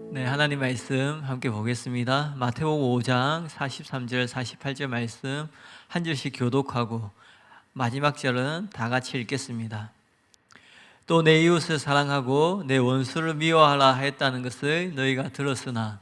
네, 하나님 말씀 함께 보겠습니다. 마태복음 5장 43절 48절 말씀 한 절씩 교독하고 마지막 절은 다 같이 읽겠습니다. 또 내 이웃을 사랑하고 내 원수를 미워하라 했다는 것을 너희가 들었으나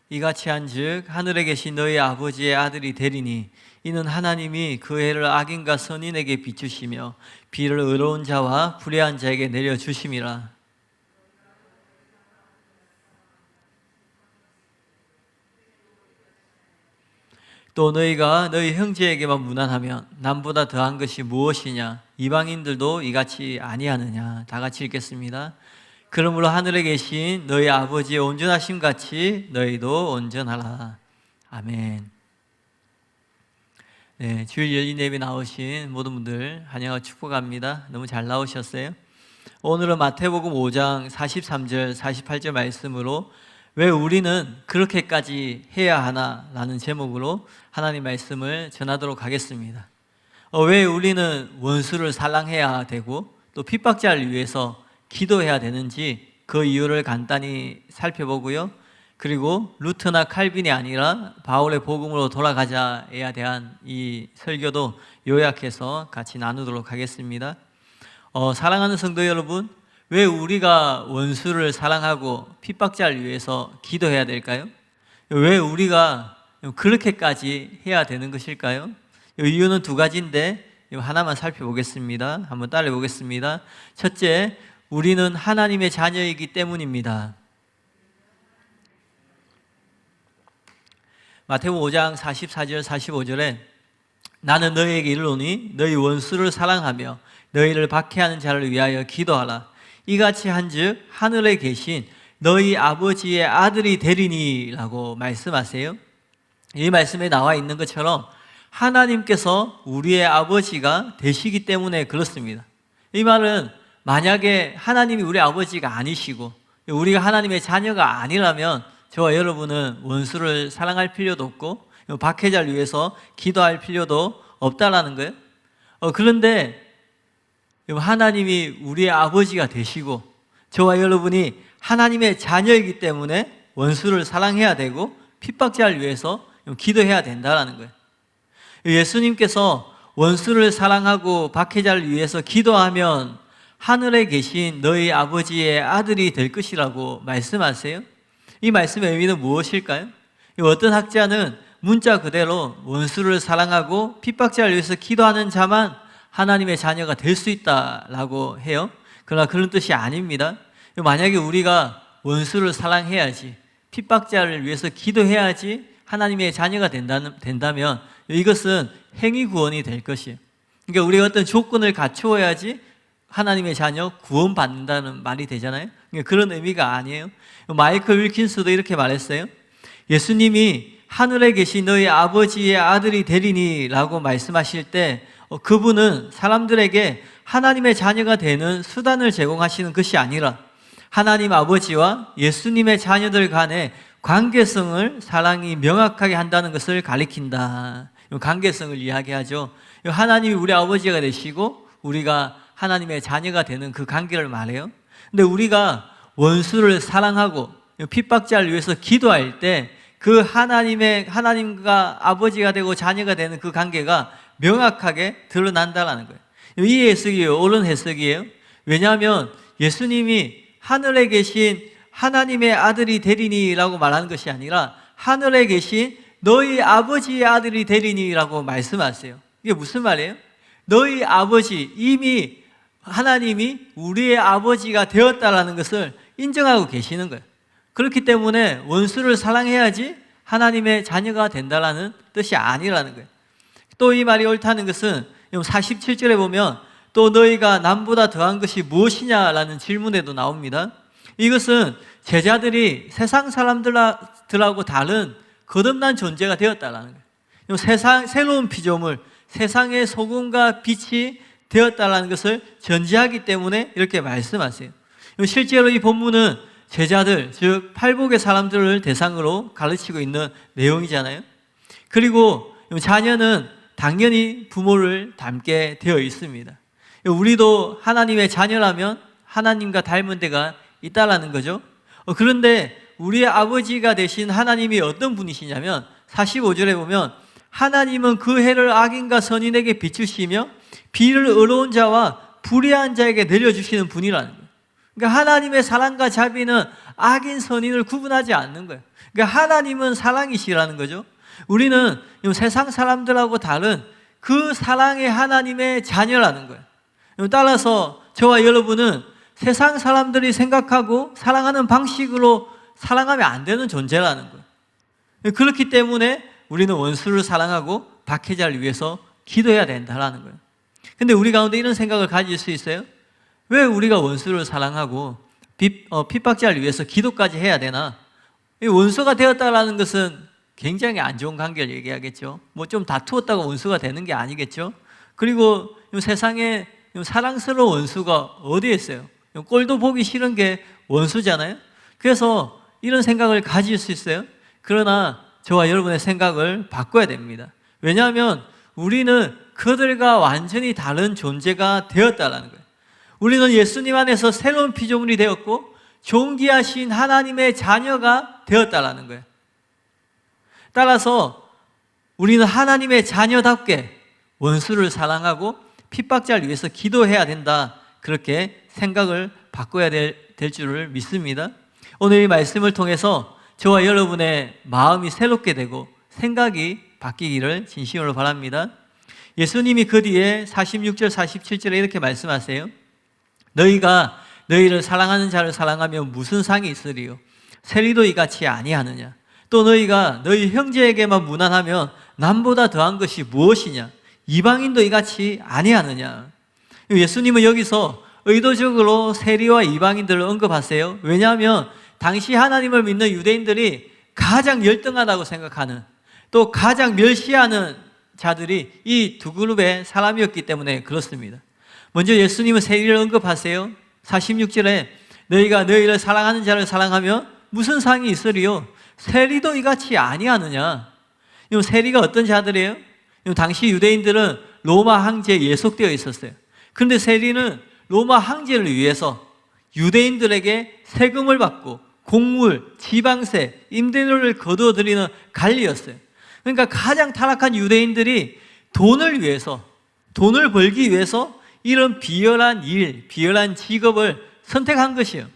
이같이 한즉 하늘에 계신 너희 아버지의 아들이 되리니 이는 하나님이 그 해를 악인과 선인에게 비추시며 비를 의로운 자와 불의한 자에게 내려주심이라. 또 너희가 너희 형제에게만 무난하면 남보다 더한 것이 무엇이냐? 이방인들도 이같이 아니하느냐? 다 같이 읽겠습니다. 그러므로 하늘에 계신 너희 아버지의 온전하심 같이 너희도 온전하라. 아멘. 네, 주일 열린 예배 나오신 모든 분들 환영하고 축복합니다. 너무 잘 나오셨어요. 오늘은 마태복음 5장 43절 48절 말씀으로 왜 우리는 그렇게까지 해야 하나? 라는 제목으로 하나님 말씀을 전하도록 하겠습니다. 왜 우리는 원수를 사랑해야 되고 또 핍박자를 위해서 기도해야 되는지 그 이유를 간단히 살펴보고요. 그리고 루터나 칼빈이 아니라 바울의 복음으로 돌아가자에 대한 이 설교도 요약해서 같이 나누도록 하겠습니다. 사랑하는 성도 여러분, 왜 우리가 원수를 사랑하고 핍박자를 위해서 기도해야 될까요? 왜 우리가 그렇게까지 해야 되는 것일까요? 이유는 두 가지인데 하나만 살펴보겠습니다. 한번 따라해 보겠습니다. 첫째, 우리는 하나님의 자녀이기 때문입니다. 마태복음 5장 44절 45절에 나는 너희에게 이르노니 너희 원수를 사랑하며 너희를 박해하는 자를 위하여 기도하라. 이같이 한즉 하늘에 계신 너희 아버지의 아들이 되리니 라고 말씀하세요. 이 말씀에 나와 있는 것처럼 하나님께서 우리의 아버지가 되시기 때문에 그렇습니다. 이 말은 만약에 하나님이 우리 아버지가 아니시고 우리가 하나님의 자녀가 아니라면 저와 여러분은 원수를 사랑할 필요도 없고 박해자를 위해서 기도할 필요도 없다라는 거예요. 그런데 하나님이 우리의 아버지가 되시고 저와 여러분이 하나님의 자녀이기 때문에 원수를 사랑해야 되고 핍박자를 위해서 기도해야 된다라는 거예요. 예수님께서 원수를 사랑하고 박해자를 위해서 기도하면 하늘에 계신 너희 아버지의 아들이 될 것이라고 말씀하세요. 이 말씀의 의미는 무엇일까요? 어떤 학자는 문자 그대로 원수를 사랑하고 핍박자를 위해서 기도하는 자만 하나님의 자녀가 될 수 있다라고 해요. 그러나 그런 뜻이 아닙니다. 만약에 우리가 원수를 사랑해야지, 핍박자를 위해서 기도해야지 하나님의 자녀가 된다면 이것은 행위 구원이 될 것이에요. 그러니까 우리가 어떤 조건을 갖추어야지 하나님의 자녀 구원받는다는 말이 되잖아요. 그러니까 그런 의미가 아니에요. 마이클 윌킨스도 이렇게 말했어요. 예수님이 하늘에 계신 너희 아버지의 아들이 되리니 라고 말씀하실 때 그분은 사람들에게 하나님의 자녀가 되는 수단을 제공하시는 것이 아니라 하나님 아버지와 예수님의 자녀들 간의 관계성을 사랑이 명확하게 한다는 것을 가리킨다. 관계성을 이야기하죠. 하나님이 우리 아버지가 되시고 우리가 하나님의 자녀가 되는 그 관계를 말해요. 근데 우리가 원수를 사랑하고 핍박자를 위해서 기도할 때 그 하나님과 아버지가 되고 자녀가 되는 그 관계가 명확하게 드러난다는 거예요. 이 해석이 옳은 해석이에요. 왜냐하면 예수님이 하늘에 계신 하나님의 아들이 되리니라고 말하는 것이 아니라 하늘에 계신 너희 아버지의 아들이 되리니라고 말씀하세요. 이게 무슨 말이에요? 너희 아버지, 이미 하나님이 우리의 아버지가 되었다라는 것을 인정하고 계시는 거예요. 그렇기 때문에 원수를 사랑해야지 하나님의 자녀가 된다라는 뜻이 아니라는 거예요. 또 이 말이 옳다는 것은 47절에 보면 또 너희가 남보다 더한 것이 무엇이냐라는 질문에도 나옵니다. 이것은 제자들이 세상 사람들하고 다른 거듭난 존재가 되었다라는 거예요. 새로운 피조물, 세상의 소금과 빛이 되었다라는 것을 전제하기 때문에 이렇게 말씀하세요. 실제로 이 본문은 제자들, 즉 팔복의 사람들을 대상으로 가르치고 있는 내용이잖아요. 그리고 자녀는 당연히 부모를 닮게 되어 있습니다. 우리도 하나님의 자녀라면 하나님과 닮은 데가 있다라는 거죠. 그런데 우리의 아버지가 되신 하나님이 어떤 분이시냐면 45절에 보면 하나님은 그 해를 악인과 선인에게 비추시며 비를 의로운 자와 불의한 자에게 내려주시는 분이라는 거예요. 그러니까 하나님의 사랑과 자비는 악인 선인을 구분하지 않는 거예요. 그러니까 하나님은 사랑이시라는 거죠. 우리는 세상 사람들하고 다른 그 사랑의 하나님의 자녀라는 거예요. 따라서 저와 여러분은 세상 사람들이 생각하고 사랑하는 방식으로 사랑하면 안 되는 존재라는 거예요. 그렇기 때문에 우리는 원수를 사랑하고 박해자를 위해서 기도해야 된다는 거예요. 근데 우리 가운데 이런 생각을 가질 수 있어요? 왜 우리가 원수를 사랑하고 핍박자를 위해서 기도까지 해야 되나? 원수가 되었다라는 것은 굉장히 안 좋은 관계를 얘기하겠죠. 뭐 좀 다투었다가 원수가 되는 게 아니겠죠. 그리고 세상에 사랑스러운 원수가 어디에 있어요? 꼴도 보기 싫은 게 원수잖아요. 그래서 이런 생각을 가질 수 있어요. 그러나 저와 여러분의 생각을 바꿔야 됩니다. 왜냐하면 우리는 그들과 완전히 다른 존재가 되었다는 거예요. 우리는 예수님 안에서 새로운 피조물이 되었고 존귀하신 하나님의 자녀가 되었다는 거예요. 따라서 우리는 하나님의 자녀답게 원수를 사랑하고 핍박자를 위해서 기도해야 된다. 그렇게 생각을 바꿔야 될 줄을 믿습니다. 오늘 이 말씀을 통해서 저와 여러분의 마음이 새롭게 되고 생각이 바뀌기를 진심으로 바랍니다. 예수님이 그 뒤에 46절, 47절에 이렇게 말씀하세요. 너희가 너희를 사랑하는 자를 사랑하면 무슨 상이 있으리요? 세리도 이같이 아니하느냐? 또 너희가 너희 형제에게만 무난하면 남보다 더한 것이 무엇이냐? 이방인도 이같이 아니하느냐? 예수님은 여기서 의도적으로 세리와 이방인들을 언급하세요. 왜냐하면 당시 하나님을 믿는 유대인들이 가장 열등하다고 생각하는, 또 가장 멸시하는 자들이 이 두 그룹의 사람이었기 때문에 그렇습니다. 먼저 예수님은 세리를 언급하세요. 46절에 너희가 너희를 사랑하는 자를 사랑하면 무슨 상이 있으리요? 세리도 이같이 아니하느냐? 이 세리가 어떤 자들이에요? 당시 유대인들은 로마 황제에 예속되어 있었어요. 그런데 세리는 로마 황제를 위해서 유대인들에게 세금을 받고 곡물, 지방세, 임대료를 거두어 드리는 관리였어요. 그러니까 가장 타락한 유대인들이 돈을 위해서, 돈을 벌기 위해서 이런 비열한 일, 비열한 직업을 선택한 것이에요.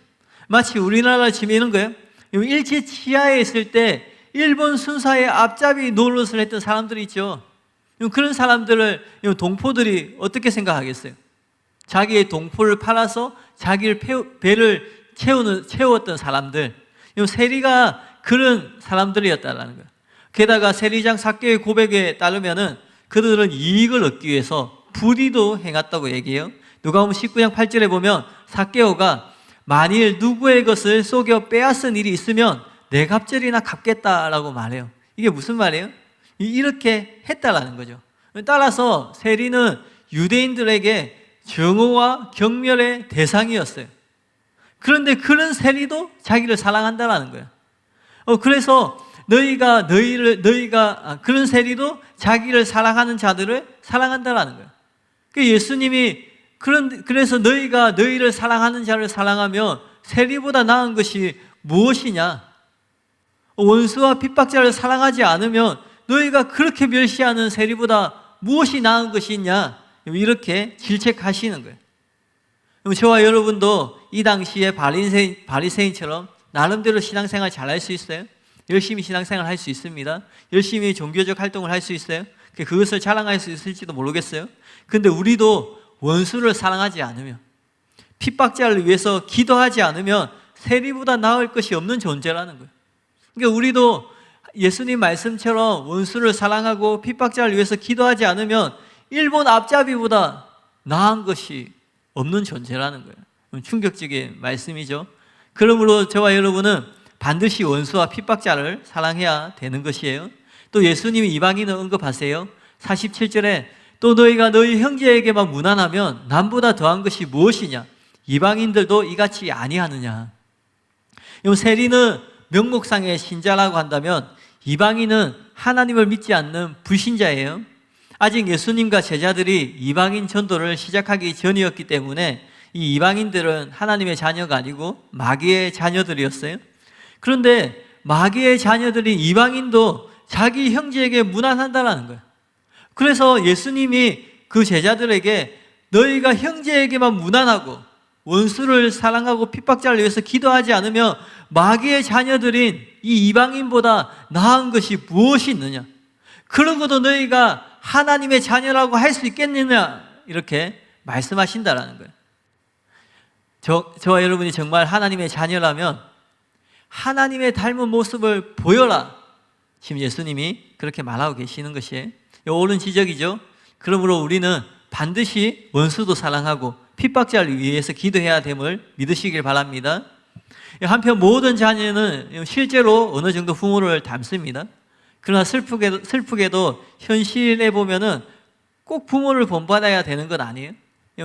마치 우리나라 치면 이런 거예요. 일제 치하에 있을 때 일본 순사의 앞잡이 노릇을 했던 사람들이 있죠. 그런 사람들을 동포들이 어떻게 생각하겠어요? 자기의 동포를 팔아서 자기를 배를 채웠던 사람들, 세리가 그런 사람들이었다는 거예요. 게다가 세리장 삭개의 고백에 따르면은 그들은 이익을 얻기 위해서 불의도 행했다고 얘기해요. 누가복음 19장 8절에 보면 삭개오가 만일 누구의 것을 속여 빼앗은 일이 있으면 내 갑절이나 갚겠다라고 말해요. 이게 무슨 말이에요? 이렇게 했다라는 거죠. 따라서 세리는 유대인들에게 정오와 경멸의 대상이었어요. 그런데 그런 세리도 자기를 사랑한다라는 거예요. 그래서 그런 세리도 자기를 사랑하는 자들을 사랑한다라는 거예요. 예수님이 그래서 너희가 너희를 사랑하는 자를 사랑하면 세리보다 나은 것이 무엇이냐? 원수와 핍박자를 사랑하지 않으면 너희가 그렇게 멸시하는 세리보다 무엇이 나은 것이 있냐? 이렇게 질책하시는 거예요. 저와 여러분도 이 당시에 바리새인처럼 나름대로 신앙생활 잘할 수 있어요? 열심히 신앙생활 할 수 있습니다. 열심히 종교적 활동을 할 수 있어요. 그것을 자랑할 수 있을지도 모르겠어요. 근데 우리도 원수를 사랑하지 않으면, 핍박자를 위해서 기도하지 않으면 세리보다 나을 것이 없는 존재라는 거예요. 그러니까 우리도 예수님 말씀처럼 원수를 사랑하고 핍박자를 위해서 기도하지 않으면 일본 앞잡이보다 나은 것이 없는 존재라는 거예요. 충격적인 말씀이죠. 그러므로 저와 여러분은 반드시 원수와 핍박자를 사랑해야 되는 것이에요. 또 예수님이 이방인을 언급하세요. 47절에 또 너희가 너희 형제에게만 무난하면 남보다 더한 것이 무엇이냐? 이방인들도 이같이 아니하느냐? 세리는 명목상의 신자라고 한다면 이방인은 하나님을 믿지 않는 불신자예요. 아직 예수님과 제자들이 이방인 전도를 시작하기 전이었기 때문에 이 이방인들은 하나님의 자녀가 아니고 마귀의 자녀들이었어요. 그런데 마귀의 자녀들인 이방인도 자기 형제에게 무난한다라는 거예요. 그래서 예수님이 그 제자들에게 너희가 형제에게만 무난하고 원수를 사랑하고 핍박자를 위해서 기도하지 않으면 마귀의 자녀들인 이 이방인보다 나은 것이 무엇이 있느냐? 그러고도 너희가 하나님의 자녀라고 할 수 있겠느냐? 이렇게 말씀하신다라는 거예요. 저와 여러분이 정말 하나님의 자녀라면 하나님의 닮은 모습을 보여라. 지금 예수님이 그렇게 말하고 계시는 것이에요. 옳은 지적이죠. 그러므로 우리는 반드시 원수도 사랑하고 핍박자를 위해서 기도해야 됨을 믿으시길 바랍니다. 한편 모든 자녀는 실제로 어느 정도 부모를 닮습니다. 그러나 슬프게도 현실에 보면은 꼭 부모를 본받아야 되는 건 아니에요.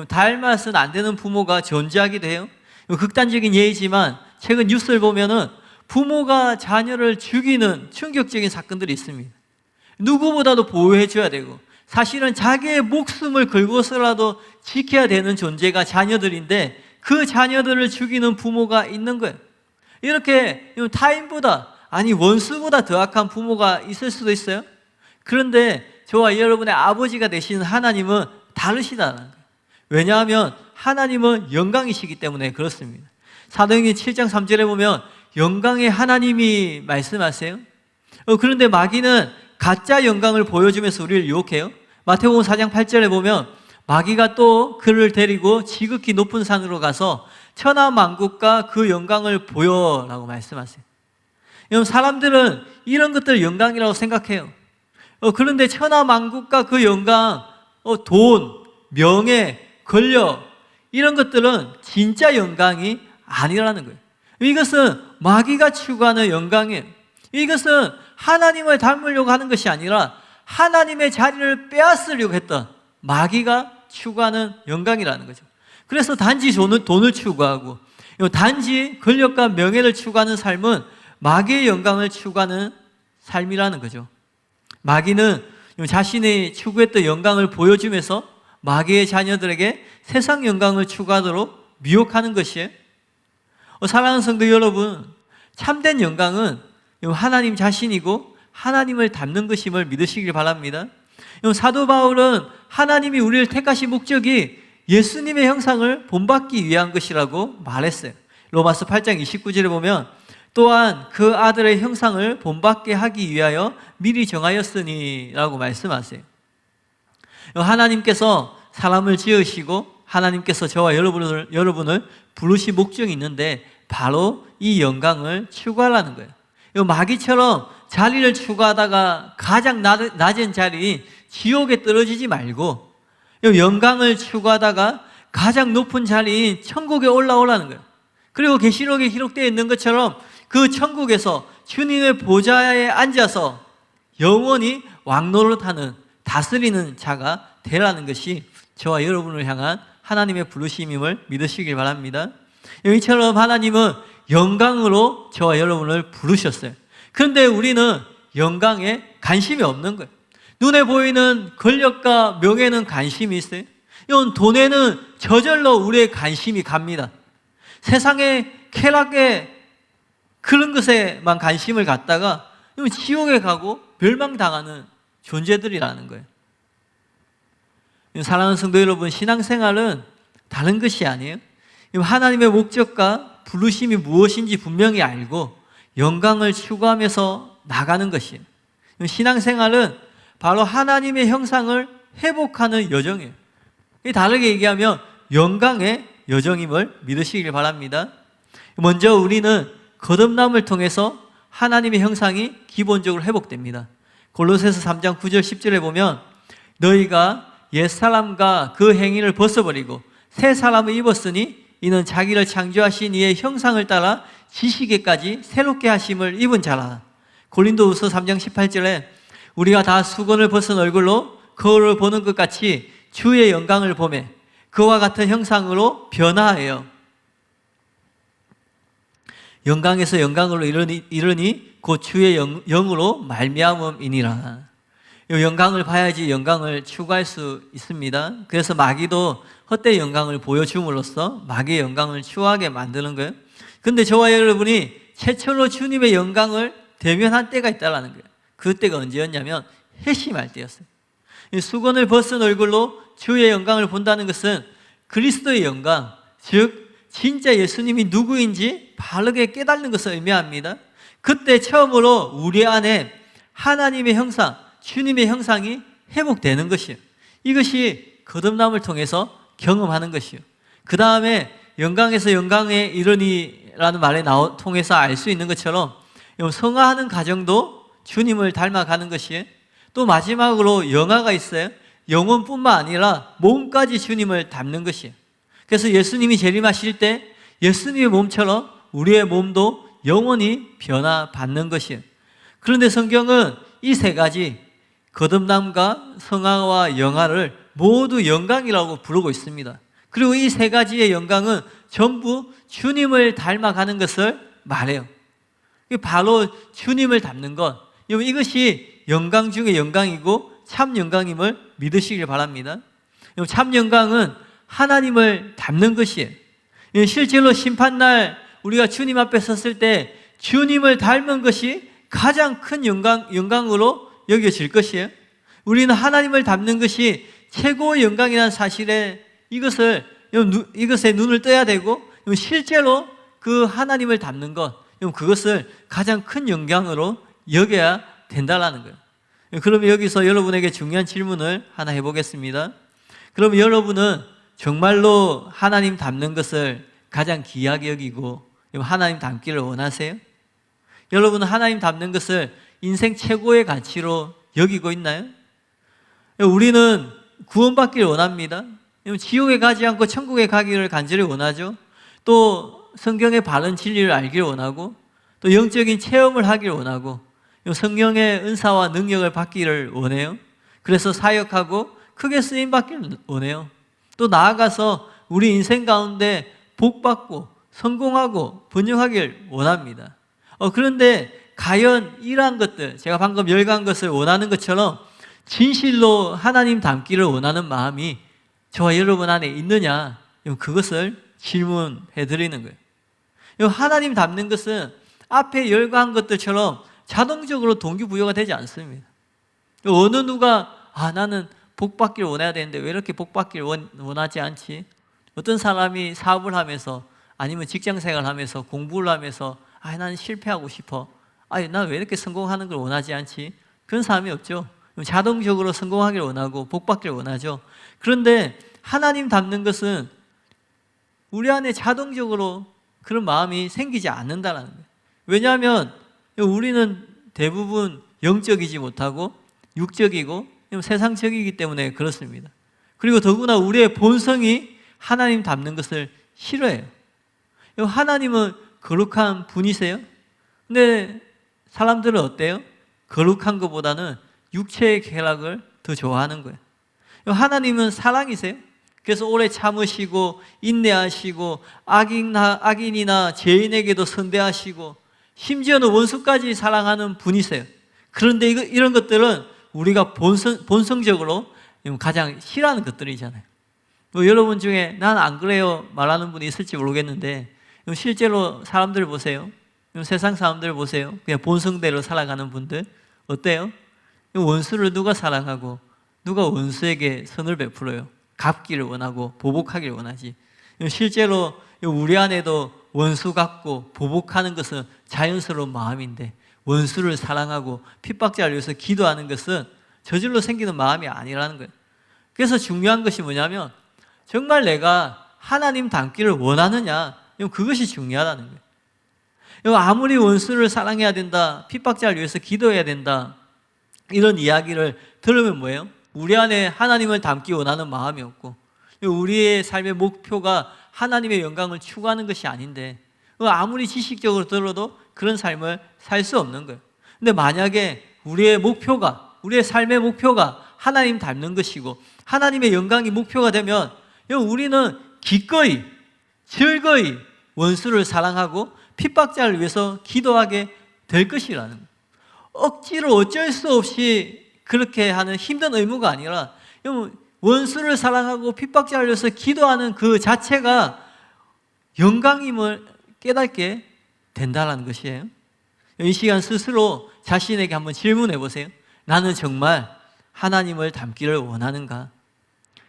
닮아서는 안 되는 부모가 존재하기도 해요. 극단적인 예이지만 최근 뉴스를 보면은 부모가 자녀를 죽이는 충격적인 사건들이 있습니다. 누구보다도 보호해줘야 되고 사실은 자기의 목숨을 걸고서라도 지켜야 되는 존재가 자녀들인데 그 자녀들을 죽이는 부모가 있는 거예요. 이렇게 타인보다 아니 원수보다 더 악한 부모가 있을 수도 있어요. 그런데 저와 여러분의 아버지가 되시는 하나님은 다르시다는 거예요. 왜냐하면 하나님은 영광이시기 때문에 그렇습니다. 사도행전 7장 3절에 보면 영광의 하나님이 말씀하세요. 그런데 마귀는 가짜 영광을 보여주면서 우리를 유혹해요. 마태복음 4장 8절에 보면 마귀가 또 그를 데리고 지극히 높은 산으로 가서 천하만국과 그 영광을 보여라고 말씀하세요. 여러분, 사람들은 이런 것들을 영광이라고 생각해요. 그런데 천하만국과 그 영광, 돈, 명예, 권력 이런 것들은 진짜 영광이 아니라는 거예요. 이것은 마귀가 추구하는 영광이에요. 이것은 하나님을 닮으려고 하는 것이 아니라 하나님의 자리를 빼앗으려고 했던 마귀가 추구하는 영광이라는 거죠. 그래서 단지 돈을 추구하고 단지 권력과 명예를 추구하는 삶은 마귀의 영광을 추구하는 삶이라는 거죠. 마귀는 자신이 추구했던 영광을 보여주면서 마귀의 자녀들에게 세상 영광을 추구하도록 미혹하는 것이에요. 사랑하는 성도 여러분, 참된 영광은 하나님 자신이고 하나님을 닮는 것임을 믿으시길 바랍니다. 사도 바울은 하나님이 우리를 택하신 목적이 예수님의 형상을 본받기 위한 것이라고 말했어요. 로마서 8장 29절에 보면 또한 그 아들의 형상을 본받게 하기 위하여 미리 정하였으니 라고 말씀하세요. 하나님께서 사람을 지으시고 하나님께서 저와 여러분을 부르신 목적이 있는데 바로 이 영광을 추구하라는 거예요. 마귀처럼 자리를 추구하다가 가장 낮은 자리인 지옥에 떨어지지 말고 영광을 추구하다가 가장 높은 자리인 천국에 올라오라는 거예요. 그리고 계시록에 기록되어 있는 것처럼 그 천국에서 주님의 보좌에 앉아서 영원히 왕노릇하는 다스리는 자가 되라는 것이 저와 여러분을 향한 하나님의 부르심임을 믿으시길 바랍니다. 이처럼 하나님은 영광으로 저와 여러분을 부르셨어요. 그런데 우리는 영광에 관심이 없는 거예요. 눈에 보이는 권력과 명예는 관심이 있어요. 이건 돈에는 저절로 우리의 관심이 갑니다. 세상의 쾌락에 그런 것에만 관심을 갖다가 지옥에 가고 멸망당하는 존재들이라는 거예요. 사랑하는 성도 여러분, 신앙생활은 다른 것이 아니에요. 하나님의 목적과 부르심이 무엇인지 분명히 알고 영광을 추구하면서 나가는 것이에요. 신앙생활은 바로 하나님의 형상을 회복하는 여정이에요. 다르게 얘기하면 영광의 여정임을 믿으시길 바랍니다. 먼저 우리는 거듭남을 통해서 하나님의 형상이 기본적으로 회복됩니다. 골로새서 3장 9절 10절에 보면 너희가 옛사람과 그 행위를 벗어버리고 새 사람을 입었으니 이는 자기를 창조하신 이의 형상을 따라 지시기까지 새롭게 하심을 입은 자라. 고린도후서 3장 18절에 우리가 다 수건을 벗은 얼굴로 거울을 보는 것 같이 주의 영광을 보매 그와 같은 형상으로 변화하여 영광에서 영광으로 이르니 곧 주의 영으로 말미암음이니라. 이 영광을 봐야지 영광을 추구할 수 있습니다. 그래서 마귀도 헛되이 영광을 보여줌으로써 마귀의 영광을 추구하게 만드는 거예요. 근데 저와 여러분이 최초로 주님의 영광을 대면한 때가 있다는 거예요. 그 때가 언제였냐면 회심할 때였어요. 수건을 벗은 얼굴로 주의 영광을 본다는 것은 그리스도의 영광, 즉 진짜 예수님이 누구인지 바르게 깨닫는 것을 의미합니다. 그때 처음으로 우리 안에 하나님의 형상, 주님의 형상이 회복되는 것이에요. 이것이 거듭남을 통해서 경험하는 것이에요. 그 다음에 영광에서 영광에 이르니라는 말에 통해서 알 수 있는 것처럼 성화하는 과정도 주님을 닮아가는 것이에요. 또 마지막으로 영화가 있어요. 영혼뿐만 아니라 몸까지 주님을 닮는 것이에요. 그래서 예수님이 재림하실 때 예수님의 몸처럼 우리의 몸도 영원히 변화받는 것이에요. 그런데 성경은 이 세 가지 거듭남과 성화와 영화를 모두 영광이라고 부르고 있습니다. 그리고 이 세 가지의 영광은 전부 주님을 닮아가는 것을 말해요. 바로 주님을 닮는 것, 이것이 영광 중에 영광이고 참 영광임을 믿으시길 바랍니다. 참 영광은 하나님을 닮는 것이에요. 실제로 심판날 우리가 주님 앞에 섰을 때 주님을 닮은 것이 가장 큰 영광으로 여겨질 것이에요. 우리는 하나님을 닮는 것이 최고의 영광이라는 사실에 이것에 눈을 떠야 되고 실제로 그 하나님을 닮는 것, 그것을 가장 큰 영광으로 여겨야 된다는 거예요. 그러면 여기서 여러분에게 중요한 질문을 하나 해보겠습니다. 그럼 여러분은 정말로 하나님 닮는 것을 가장 귀하게 여기고 하나님 닮기를 원하세요? 여러분은 하나님 닮는 것을 인생 최고의 가치로 여기고 있나요? 우리는 구원받기를 원합니다. 지옥에 가지 않고 천국에 가기를 간절히 원하죠. 또 성경의 바른 진리를 알기를 원하고 또 영적인 체험을 하기를 원하고 성령의 은사와 능력을 받기를 원해요. 그래서 사역하고 크게 쓰임받기를 원해요. 또 나아가서 우리 인생 가운데 복받고 성공하고 번영하길 원합니다. 그런데 과연 이러한 것들, 제가 방금 열거한 것을 원하는 것처럼 진실로 하나님 닮기를 원하는 마음이 저와 여러분 안에 있느냐, 그것을 질문해 드리는 거예요. 하나님 닮는 것은 앞에 열거한 것들처럼 자동적으로 동기부여가 되지 않습니다. 어느 누가 나는 복받기를 원해야 되는데 왜 이렇게 복받기를 원하지 않지? 어떤 사람이 사업을 하면서 아니면 직장생활을 하면서 공부를 하면서 나는 실패하고 싶어. 난 왜 이렇게 성공하는 걸 원하지 않지? 그런 사람이 없죠. 자동적으로 성공하기를 원하고 복받기를 원하죠. 그런데 하나님 닮는 것은 우리 안에 자동적으로 그런 마음이 생기지 않는다는 거예요. 왜냐하면 우리는 대부분 영적이지 못하고 육적이고 세상적이기 때문에 그렇습니다. 그리고 더구나 우리의 본성이 하나님 닮는 것을 싫어해요. 하나님은 거룩한 분이세요? 근데 사람들은 어때요? 거룩한 것보다는 육체의 쾌락을 더 좋아하는 거예요. 하나님은 사랑이세요? 그래서 오래 참으시고 인내하시고 악인이나 죄인에게도 선대하시고 심지어는 원수까지 사랑하는 분이세요. 그런데 이런 것들은 우리가 본성적으로 가장 싫어하는 것들이잖아요. 여러분 중에 난 안 그래요 말하는 분이 있을지 모르겠는데 실제로 사람들 보세요. 세상 사람들 보세요. 그냥 본성대로 살아가는 분들 어때요? 원수를 누가 사랑하고 누가 원수에게 선을 베풀어요? 갚기를 원하고 보복하기를 원하지. 실제로 우리 안에도 원수 갚고 보복하는 것은 자연스러운 마음인데 원수를 사랑하고 핍박자를 위해서 기도하는 것은 저절로 생기는 마음이 아니라는 거예요. 그래서 중요한 것이 뭐냐면 정말 내가 하나님 닮기를 원하느냐, 그것이 중요하다는 거예요. 아무리 원수를 사랑해야 된다, 핍박자를 위해서 기도해야 된다, 이런 이야기를 들으면 뭐예요? 우리 안에 하나님을 닮기 원하는 마음이 없고 우리의 삶의 목표가 하나님의 영광을 추구하는 것이 아닌데 아무리 지식적으로 들어도 그런 삶을 살 수 없는 거예요. 근데 만약에 우리의 삶의 목표가 하나님 닮는 것이고 하나님의 영광이 목표가 되면 우리는 기꺼이 즐거이 원수를 사랑하고 핍박자를 위해서 기도하게 될 것이라는 거예요. 억지로 어쩔 수 없이 그렇게 하는 힘든 의무가 아니라 원수를 사랑하고 핍박자를 위해서 기도하는 그 자체가 영광임을 깨닫게 된다는 것이에요. 이 시간 스스로 자신에게 한번 질문해 보세요. 나는 정말 하나님을 닮기를 원하는가?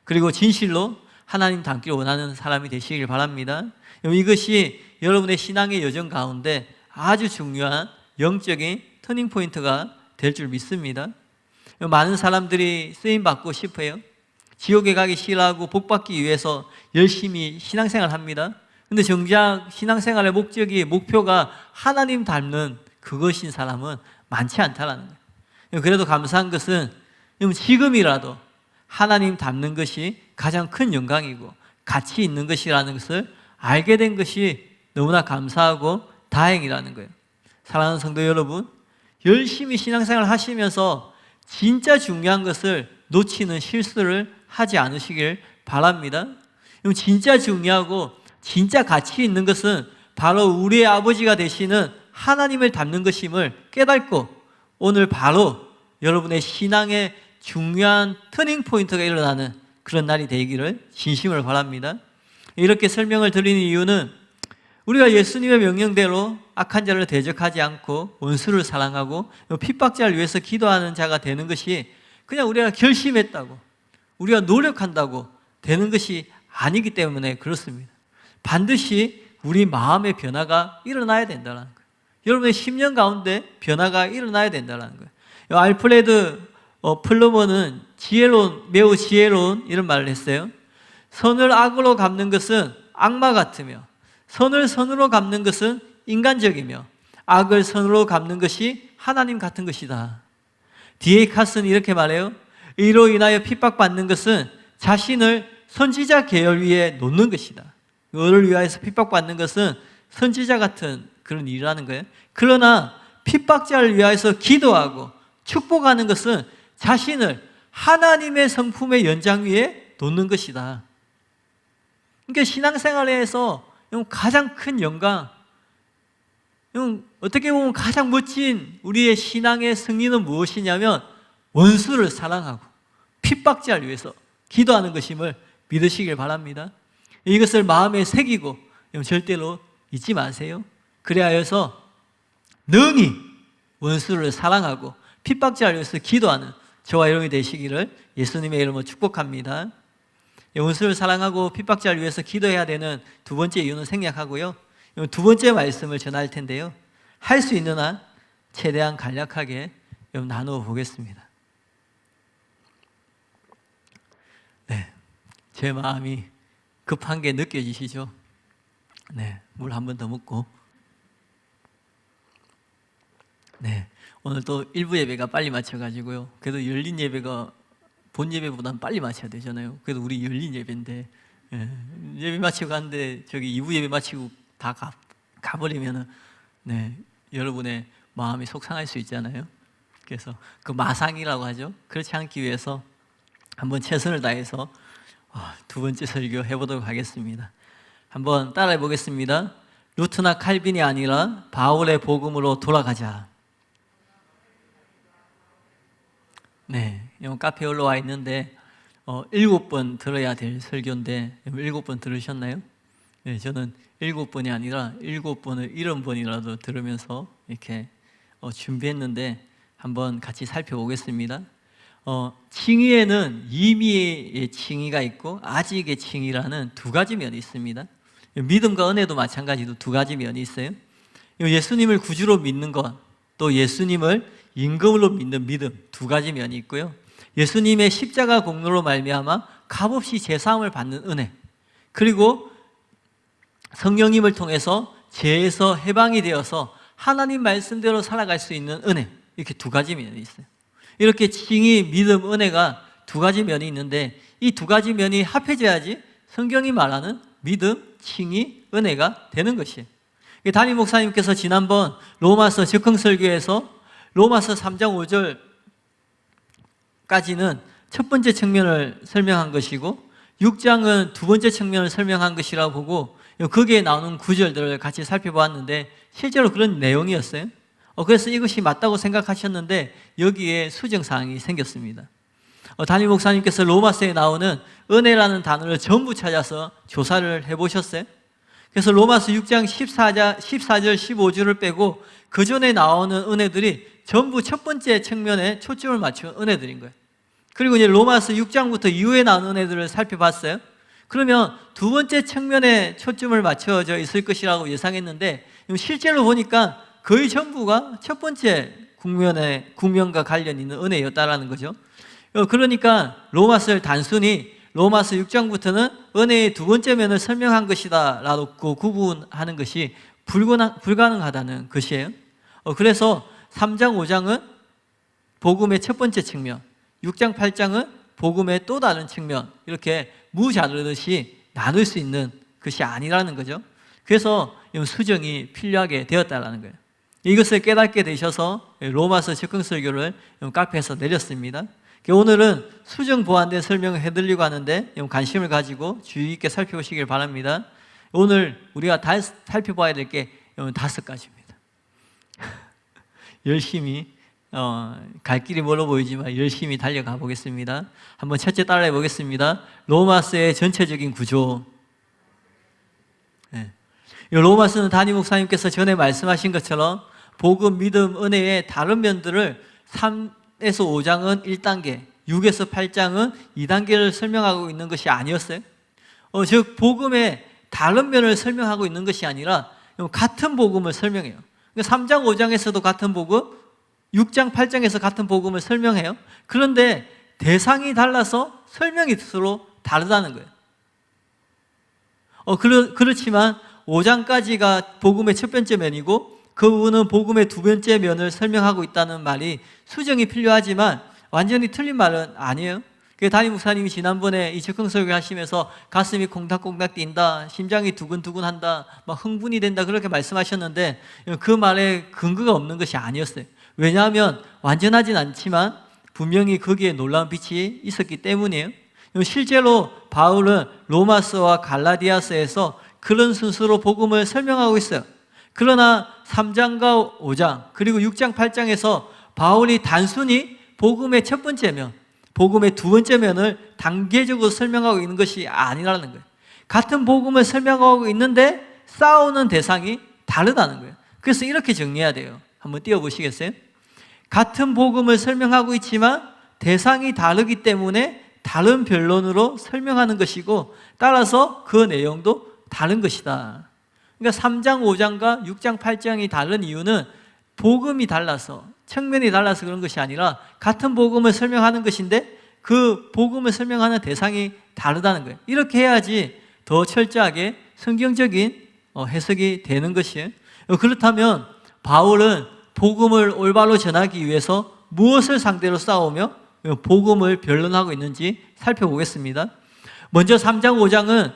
그리고 진실로 하나님 닮기를 원하는 사람이 되시길 바랍니다. 이것이 여러분의 신앙의 여정 가운데 아주 중요한 영적인 터닝포인트가 될 줄 믿습니다. 많은 사람들이 쓰임받고 싶어요. 지옥에 가기 싫어하고 복받기 위해서 열심히 신앙생활을 합니다. 근데 정작 신앙생활의 목표가 하나님 닮는 그것인 사람은 많지 않다라는 거예요. 그래도 감사한 것은 지금이라도 하나님 닮는 것이 가장 큰 영광이고 가치 있는 것이라는 것을 알게 된 것이 너무나 감사하고 다행이라는 거예요. 사랑하는 성도 여러분, 열심히 신앙생활을 하시면서 진짜 중요한 것을 놓치는 실수를 하지 않으시길 바랍니다. 진짜 중요하고 진짜 가치 있는 것은 바로 우리의 아버지가 되시는 하나님을 닮는 것임을 깨닫고 오늘 바로 여러분의 신앙의 중요한 터닝포인트가 일어나는 그런 날이 되기를 진심으로 바랍니다. 이렇게 설명을 드리는 이유는 우리가 예수님의 명령대로 악한 자를 대적하지 않고 원수를 사랑하고 핍박자를 위해서 기도하는 자가 되는 것이 그냥 우리가 결심했다고 우리가 노력한다고 되는 것이 아니기 때문에 그렇습니다. 반드시 우리 마음의 변화가 일어나야 된다는 거예요. 여러분의 10년 가운데 변화가 일어나야 된다는 거예요. 알프레드 플러머는 매우 지혜로운 이런 말을 했어요. 선을 악으로 갚는 것은 악마 같으며 선을 선으로 갚는 것은 인간적이며 악을 선으로 갚는 것이 하나님 같은 것이다. D.A. 카슨이 이렇게 말해요. 이로 인하여 핍박받는 것은 자신을 선지자 계열 위에 놓는 것이다. 의를 위하여서 핍박받는 것은 선지자 같은 그런 일이라는 거예요. 그러나 핍박자를 위하여서 기도하고 축복하는 것은 자신을 하나님의 성품의 연장 위에 놓는 것이다. 그러니까 신앙생활에서 가장 큰 영광, 어떻게 보면 가장 멋진 우리의 신앙의 승리는 무엇이냐면 원수를 사랑하고 핍박자를 위해서 기도하는 것임을 믿으시길 바랍니다. 이것을 마음에 새기고 절대로 잊지 마세요. 그래야여서 능히 원수를 사랑하고 핍박자를 위해서 기도하는 저와 여러분이 되시기를 예수님의 이름으로 축복합니다. 원수를 사랑하고 핍박자를 위해서 기도해야 되는 두 번째 이유는 생략하고요. 두 번째 말씀을 전할 텐데요. 할 수 있는 한 최대한 간략하게 나누어 보겠습니다. 네, 제 마음이 급한 게 느껴지시죠? 네, 물 한 번 더 먹고. 네, 오늘 또 일부 예배가 빨리 마쳐가지고요. 그래도 열린 예배가 본 예배보다는 빨리 마쳐야 되잖아요. 그래도 우리 열린 예배인데 예배 마치고 가는데 저기 2부 예배 마치고 다 가버리면은 여러분의 마음이 속상할 수 있잖아요. 그래서 그 마상이라고 하죠. 그렇지 않기 위해서 한번 최선을 다해서 두 번째 설교 해보도록 하겠습니다. 한번 따라해 보겠습니다. 루트나 칼빈이 아니라 바울의 복음으로 돌아가자. 네, 카페에 올라와 있는데 7번 들어야 될 설교인데 7번 들으셨나요? 네, 저는 7번이 아니라 7번을 70번이라도 들으면서 이렇게 준비했는데 한번 같이 살펴보겠습니다. 칭의에는 임의의 칭의가 있고 아직의 칭의라는 두 가지 면이 있습니다. 믿음과 은혜도 마찬가지로 두 가지 면이 있어요. 예수님을 구주로 믿는 것, 또 예수님을 임금으로 믿는 믿음 두 가지 면이 있고요. 예수님의 십자가 공로로 말미암아 값없이 제사함을 받는 은혜, 그리고 성령님을 통해서 죄에서 해방이 되어서 하나님 말씀대로 살아갈 수 있는 은혜, 이렇게 두 가지 면이 있어요. 이렇게 칭의, 믿음, 은혜가 두 가지 면이 있는데 이 두 가지 면이 합해져야지 성경이 말하는 믿음, 칭의, 은혜가 되는 것이에요. 담임 목사님께서 지난번 로마서 적흥설교에서 로마서 3장 5절까지는 첫 번째 측면을 설명한 것이고 6장은 두 번째 측면을 설명한 것이라고 보고 거기에 나오는 구절들을 같이 살펴보았는데 실제로 그런 내용이었어요. 그래서 이것이 맞다고 생각하셨는데 여기에 수정사항이 생겼습니다. 담임 목사님께서 로마서에 나오는 은혜라는 단어를 전부 찾아서 조사를 해보셨어요? 그래서 로마서 6장 14절, 15절을 빼고 그 전에 나오는 은혜들이 전부 첫 번째 측면에 초점을 맞춘 은혜들인 거예요. 그리고 이제 로마서 6장부터 이후에 나온 은혜들을 살펴봤어요. 그러면 두 번째 측면에 초점을 맞춰져 있을 것이라고 예상했는데 실제로 보니까 거의 전부가 첫 번째 국면과 관련 있는 은혜였다라는 거죠. 그러니까 로마서를 단순히 로마서 6장부터는 은혜의 두 번째 면을 설명한 것이다 라고 구분하는 것이 불가능하다는 것이에요. 그래서 3장, 5장은 복음의 첫 번째 측면, 6장, 8장은 복음의 또 다른 측면, 이렇게 무자르듯이 나눌 수 있는 것이 아니라는 거죠. 그래서 수정이 필요하게 되었다는 거예요. 이것을 깨닫게 되셔서 로마서 적응설교를 카페에서 내렸습니다. 오늘은 수정 보완된 설명을 해드리려고 하는데 관심을 가지고 주의 있게 살펴보시길 바랍니다. 오늘 우리가 살펴봐야 될 게 5가지입니다. 열심히 갈 길이 멀어 보이지만 열심히 달려가 보겠습니다. 한번 첫째 따라해 보겠습니다. 로마서의 전체적인 구조. 로마서는 담임 목사님께서 전에 말씀하신 것처럼 복음, 믿음, 은혜의 다른 면들을 3에서 5장은 1단계, 6에서 8장은 2단계를 설명하고 있는 것이 아니었어요. 즉 복음의 다른 면을 설명하고 있는 것이 아니라 같은 복음을 설명해요. 3장, 5장에서도 같은 복음, 6장, 8장에서 같은 복음을 설명해요. 그런데 대상이 달라서 설명이 서로 다르다는 거예요. 그렇지만 5장까지가 복음의 첫 번째 면이고 그 후는 복음의 두 번째 면을 설명하고 있다는 말이 수정이 필요하지만 완전히 틀린 말은 아니에요. 담임 목사님이 지난번에 이 적응설교 하시면서 가슴이 콩닥콩닥 뛴다, 심장이 두근두근한다, 막 흥분이 된다 그렇게 말씀하셨는데 그 말에 근거가 없는 것이 아니었어요. 왜냐하면 완전하진 않지만 분명히 거기에 놀라운 빛이 있었기 때문이에요. 실제로 바울은 로마서와 갈라디아서에서 그런 순서로 복음을 설명하고 있어요. 그러나 3장과 5장 그리고 6장, 8장에서 바울이 단순히 복음의 첫 번째 면, 복음의 두 번째 면을 단계적으로 설명하고 있는 것이 아니라는 거예요. 같은 복음을 설명하고 있는데 싸우는 대상이 다르다는 거예요. 그래서 이렇게 정리해야 돼요. 한번 띄워보시겠어요? 같은 복음을 설명하고 있지만 대상이 다르기 때문에 다른 변론으로 설명하는 것이고 따라서 그 내용도 다른 것이다. 그러니까 3장, 5장과 6장, 8장이 다른 이유는 복음이 달라서, 측면이 달라서 그런 것이 아니라 같은 복음을 설명하는 것인데 그 복음을 설명하는 대상이 다르다는 거예요. 이렇게 해야지 더 철저하게 성경적인 해석이 되는 것이에요. 그렇다면 바울은 복음을 올바로 전하기 위해서 무엇을 상대로 싸우며 복음을 변론하고 있는지 살펴보겠습니다. 먼저 3장, 5장은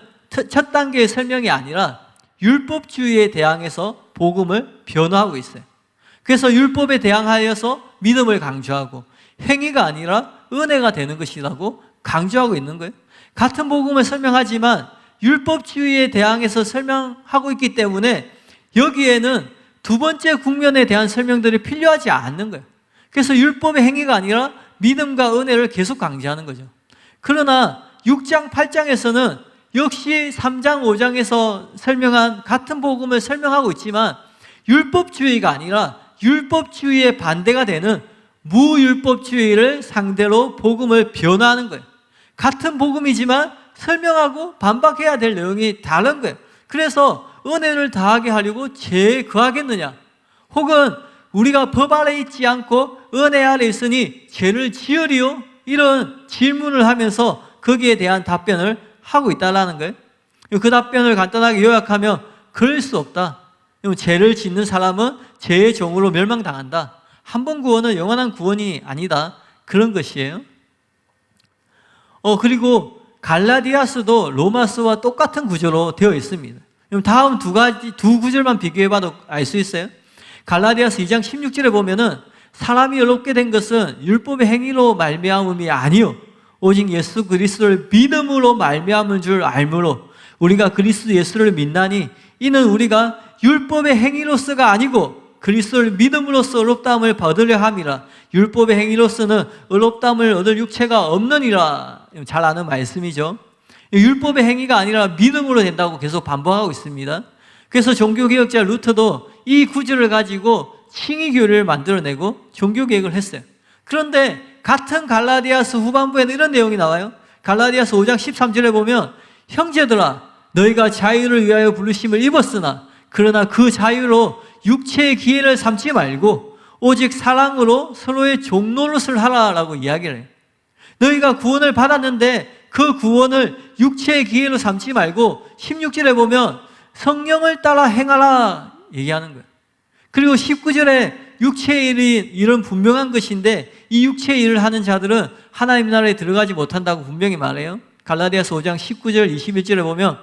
첫 단계의 설명이 아니라 율법주의에 대항해서 복음을 변호하고 있어요. 그래서 율법에 대항하여서 믿음을 강조하고 행위가 아니라 은혜가 되는 것이라고 강조하고 있는 거예요. 같은 복음을 설명하지만 율법주의에 대항해서 설명하고 있기 때문에 여기에는 두 번째 국면에 대한 설명들이 필요하지 않는 거예요. 그래서 율법의 행위가 아니라 믿음과 은혜를 계속 강조하는 거죠. 그러나 6장, 8장에서는 역시 3장, 5장에서 설명한 같은 복음을 설명하고 있지만 율법주의가 아니라 율법주의의 반대가 되는 무율법주의를 상대로 복음을 변화하는 거예요. 같은 복음이지만 설명하고 반박해야 될 내용이 다른 거예요. 그래서 은혜를 다하게 하려고 죄에 거하겠느냐? 혹은 우리가 법 아래 있지 않고 은혜 아래 있으니 죄를 지으리요? 이런 질문을 하면서 거기에 대한 답변을 하고 있다는 거예요. 그 답변을 간단하게 요약하면 그럴 수 없다. 죄를 짓는 사람은 죄의 종으로 멸망당한다. 한 번 구원은 영원한 구원이 아니다. 그런 것이에요. 그리고 갈라디아서도 로마서와 똑같은 구조로 되어 있습니다. 다음 두 구절만 비교해봐도 알 수 있어요. 갈라디아서 2장 16절에 보면은 사람이 의롭게 된 것은 율법의 행위로 말미암음이 아니요 오직 예수 그리스도를 믿음으로 말미암은 줄 알므로 우리가 그리스도 예수를 믿나니 이는 우리가 율법의 행위로서가 아니고 그리스도를 믿음으로써 의롭다함을 받으려 함이라. 율법의 행위로서는 의롭다함을 얻을 육체가 없느니라. 잘 아는 말씀이죠. 율법의 행위가 아니라 믿음으로 된다고 계속 반복하고 있습니다. 그래서 종교개혁자 루터도 이 구절을 가지고 칭의교리를 만들어내고 종교개혁을 했어요. 그런데 같은 갈라디아서 후반부에는 이런 내용이 나와요. 갈라디아서 5장 13절에 보면 형제들아 너희가 자유를 위하여 부르심을 입었으나 그러나 그 자유로 육체의 기회를 삼지 말고 오직 사랑으로 서로의 종노릇을 하라라고 이야기를 해요. 너희가 구원을 받았는데 그 구원을 육체의 기회로 삼지 말고 16절에 보면 성령을 따라 행하라 얘기하는 거예요. 그리고 19절에 육체의 일은 분명한 것인데 이 육체의 일을 하는 자들은 하나님 나라에 들어가지 못한다고 분명히 말해요. 갈라디아서 5장 19절 21절에 보면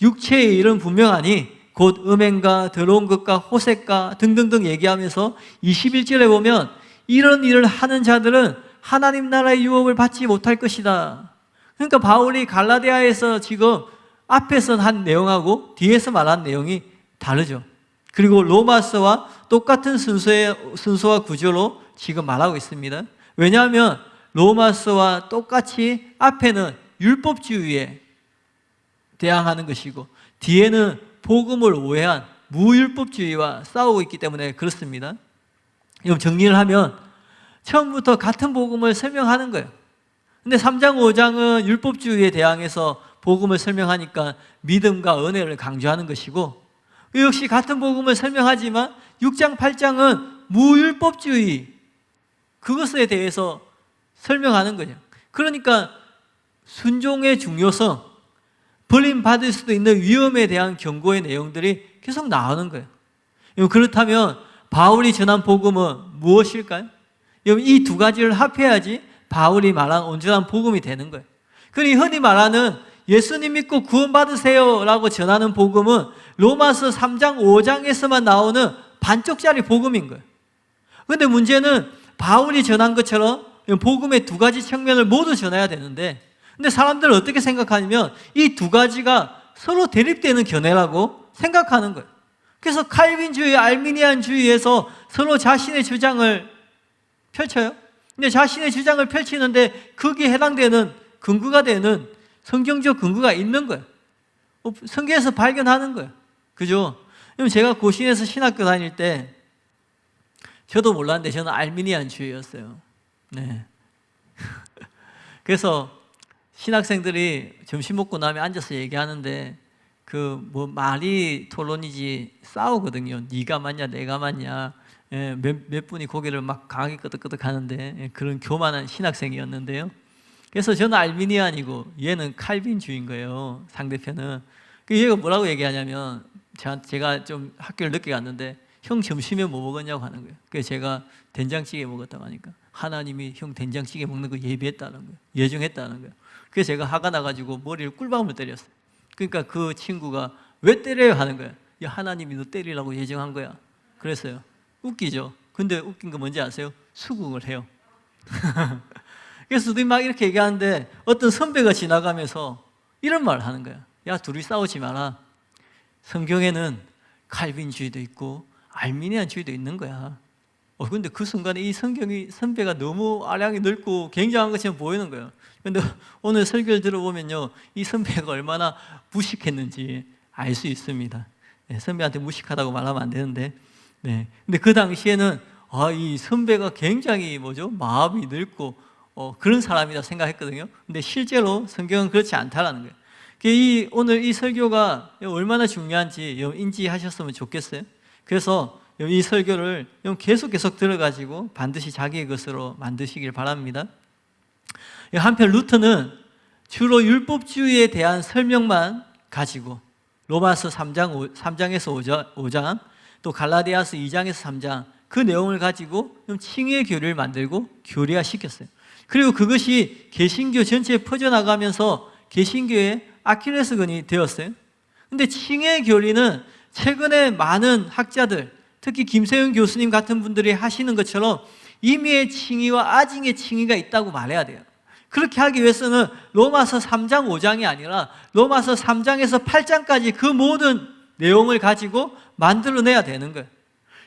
육체의 일은 분명하니 곧 음행과 더러운 것과 호색과 등등등 얘기하면서 21절에 보면 이런 일을 하는 자들은 하나님 나라의 유업을 받지 못할 것이다. 그러니까 바울이 갈라디아에서 지금 앞에서 한 내용하고 뒤에서 말한 내용이 다르죠. 그리고 로마서와 똑같은 순서와 구조로 지금 말하고 있습니다. 왜냐하면 로마서와 똑같이 앞에는 율법주의에 대항하는 것이고 뒤에는 복음을 오해한 무율법주의와 싸우고 있기 때문에 그렇습니다. 그럼 정리를 하면 처음부터 같은 복음을 설명하는 거예요. 근데 3장, 5장은 율법주의에 대항해서 복음을 설명하니까 믿음과 은혜를 강조하는 것이고 역시 같은 복음을 설명하지만 6장, 8장은 무율법주의 그것에 대해서 설명하는 거죠. 그러니까 순종의 중요성, 버림받을 수도 있는 위험에 대한 경고의 내용들이 계속 나오는 거예요. 그렇다면 바울이 전한 복음은 무엇일까요? 이 두 가지를 합해야지 바울이 말한 온전한 복음이 되는 거예요. 그러니 흔히 말하는 예수님 믿고 구원받으세요 라고 전하는 복음은 로마서 3장, 5장에서만 나오는 반쪽짜리 복음인 거예요. 그런데 문제는 바울이 전한 것처럼 복음의 두 가지 측면을 모두 전해야 되는데 근데 사람들은 어떻게 생각하냐면 이 두 가지가 서로 대립되는 견해라고 생각하는 거예요. 그래서 칼빈주의, 알미니안주의에서 서로 자신의 주장을 펼쳐요. 근데 자신의 주장을 펼치는데 거기에 해당되는 근거가 되는 성경적 근거가 있는 거예요. 성경에서 발견하는 거예요. 그죠? 제가 고신에서 신학교 다닐 때 저도 몰랐는데 저는 알미니안주의였어요. 네. 그래서 신학생들이 점심 먹고 나면 앉아서 얘기하는데 말이 토론이지 싸우거든요. 네가 맞냐 내가 맞냐. 몇 분이 고개를 막 강하게 끄덕끄덕 하는데 그런 교만한 신학생이었는데요. 그래서 저는 알미니안이고 얘는 칼빈주의인 거예요. 상대편은. 얘가 뭐라고 얘기하냐면 제가 좀 학교를 늦게 갔는데 형 점심에 뭐 먹었냐고 하는 거예요. 그래서 제가 된장찌개 먹었다고 하니까 하나님이 형 된장찌개 먹는 거 예비했다는 거예요. 예정했다는 거예요. 그래서 제가 화가 나가지고 머리를 꿀밤을 때렸어요. 그러니까 그 친구가 왜 때려요 하는 거예요. 야, 하나님이 너 때리라고 예정한 거야. 그랬어요. 웃기죠. 근데 웃긴 거 뭔지 아세요? 수긍을 해요. 그래서 둘이 막 이렇게 얘기하는데 어떤 선배가 지나가면서 이런 말을 하는 거야. 야, 둘이 싸우지 마라. 성경에는 칼빈주의도 있고 알미니안주의도 있는 거야. 근데 그 순간에 이 선배가 너무 아량이 넓고 굉장한 것처럼 보이는 거예요. 근데 오늘 설교를 들어보면요, 이 선배가 얼마나 무식했는지 알 수 있습니다. 네, 선배한테 무식하다고 말하면 안 되는데, 네. 근데 그 당시에는 이 선배가 굉장히 마음이 넓고 그런 사람이라 생각했거든요. 근데 실제로 성경은 그렇지 않다라는 거예요. 오늘 이 설교가 얼마나 중요한지 인지하셨으면 좋겠어요. 그래서 이 설교를 계속 들어가지고 반드시 자기의 것으로 만드시길 바랍니다. 한편 루터는 주로 율법주의에 대한 설명만 가지고 로마서 3장에서 5장 또 갈라디아서 2장에서 3장 그 내용을 가지고 칭의의 교리를 만들고 교리화시켰어요. 그리고 그것이 개신교 전체에 퍼져나가면서 개신교의 아킬레스건이 되었어요. 근데 칭의의 교리는 최근에 많은 학자들, 특히 김세윤 교수님 같은 분들이 하시는 것처럼 임의의 칭의와 아징의 칭의가 있다고 말해야 돼요. 그렇게 하기 위해서는 로마서 3장, 5장이 아니라 로마서 3장에서 8장까지 그 모든 내용을 가지고 만들어내야 되는 거예요.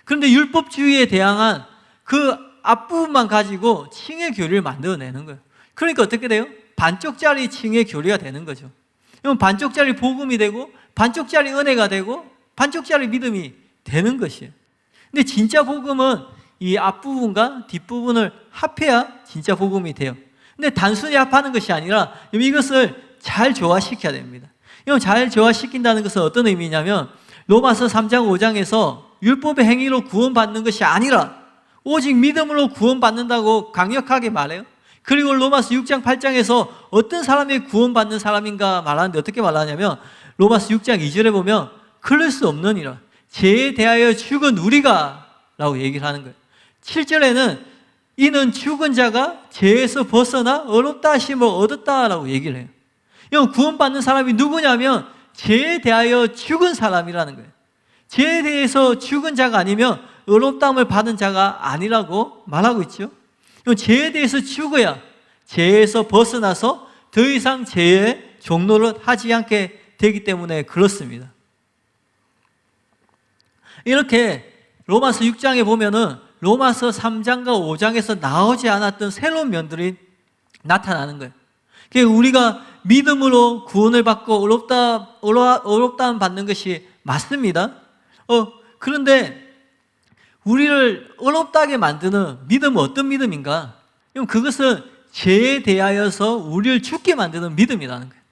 그런데 율법주의에 대항한 그 앞부분만 가지고 칭의 교리를 만들어내는 거예요. 그러니까 어떻게 돼요? 반쪽짜리 칭의 교리가 되는 거죠. 이건 반쪽짜리 복음이 되고 반쪽짜리 은혜가 되고 반쪽짜리 믿음이 되는 것이에요. 근데 진짜 복음은 이 앞부분과 뒷부분을 합해야 진짜 복음이 돼요. 근데 단순히 합하는 것이 아니라 이것을 잘 조화시켜야 됩니다. 이건 잘 조화시킨다는 것은 어떤 의미냐면 로마서 3장 5장에서 율법의 행위로 구원받는 것이 아니라 오직 믿음으로 구원받는다고 강력하게 말해요. 그리고 로마서 6장 8장에서 어떤 사람이 구원받는 사람인가 말하는데 어떻게 말하냐면 로마서 6장 2절에 보면 그럴 수 없느니라 죄에 대하여 죽은 우리가 라고 얘기를 하는 거예요. 7절에는 이는 죽은 자가 죄에서 벗어나 어렵다 하심을 얻었다라고 얘기를 해요. 이건 구원받는 사람이 누구냐면 죄에 대하여 죽은 사람이라는 거예요. 죄에 대해서 죽은 자가 아니면 의롭다함을 받은 자가 아니라고 말하고 있죠. 이건 죄에 대해서 죽어야 죄에서 벗어나서 더 이상 죄의 종노릇 하지 않게 되기 때문에 그렇습니다. 이렇게 로마서 6장에 보면은 로마서 3장과 5장에서 나오지 않았던 새로운 면들이 나타나는 거예요. 우리가 믿음으로 구원을 받고 어렵다함 받는 것이 맞습니다. 그런데 우리를 어렵다게 만드는 믿음은 어떤 믿음인가? 그것은 죄에 대하여서 우리를 죽게 만드는 믿음이라는 거예요.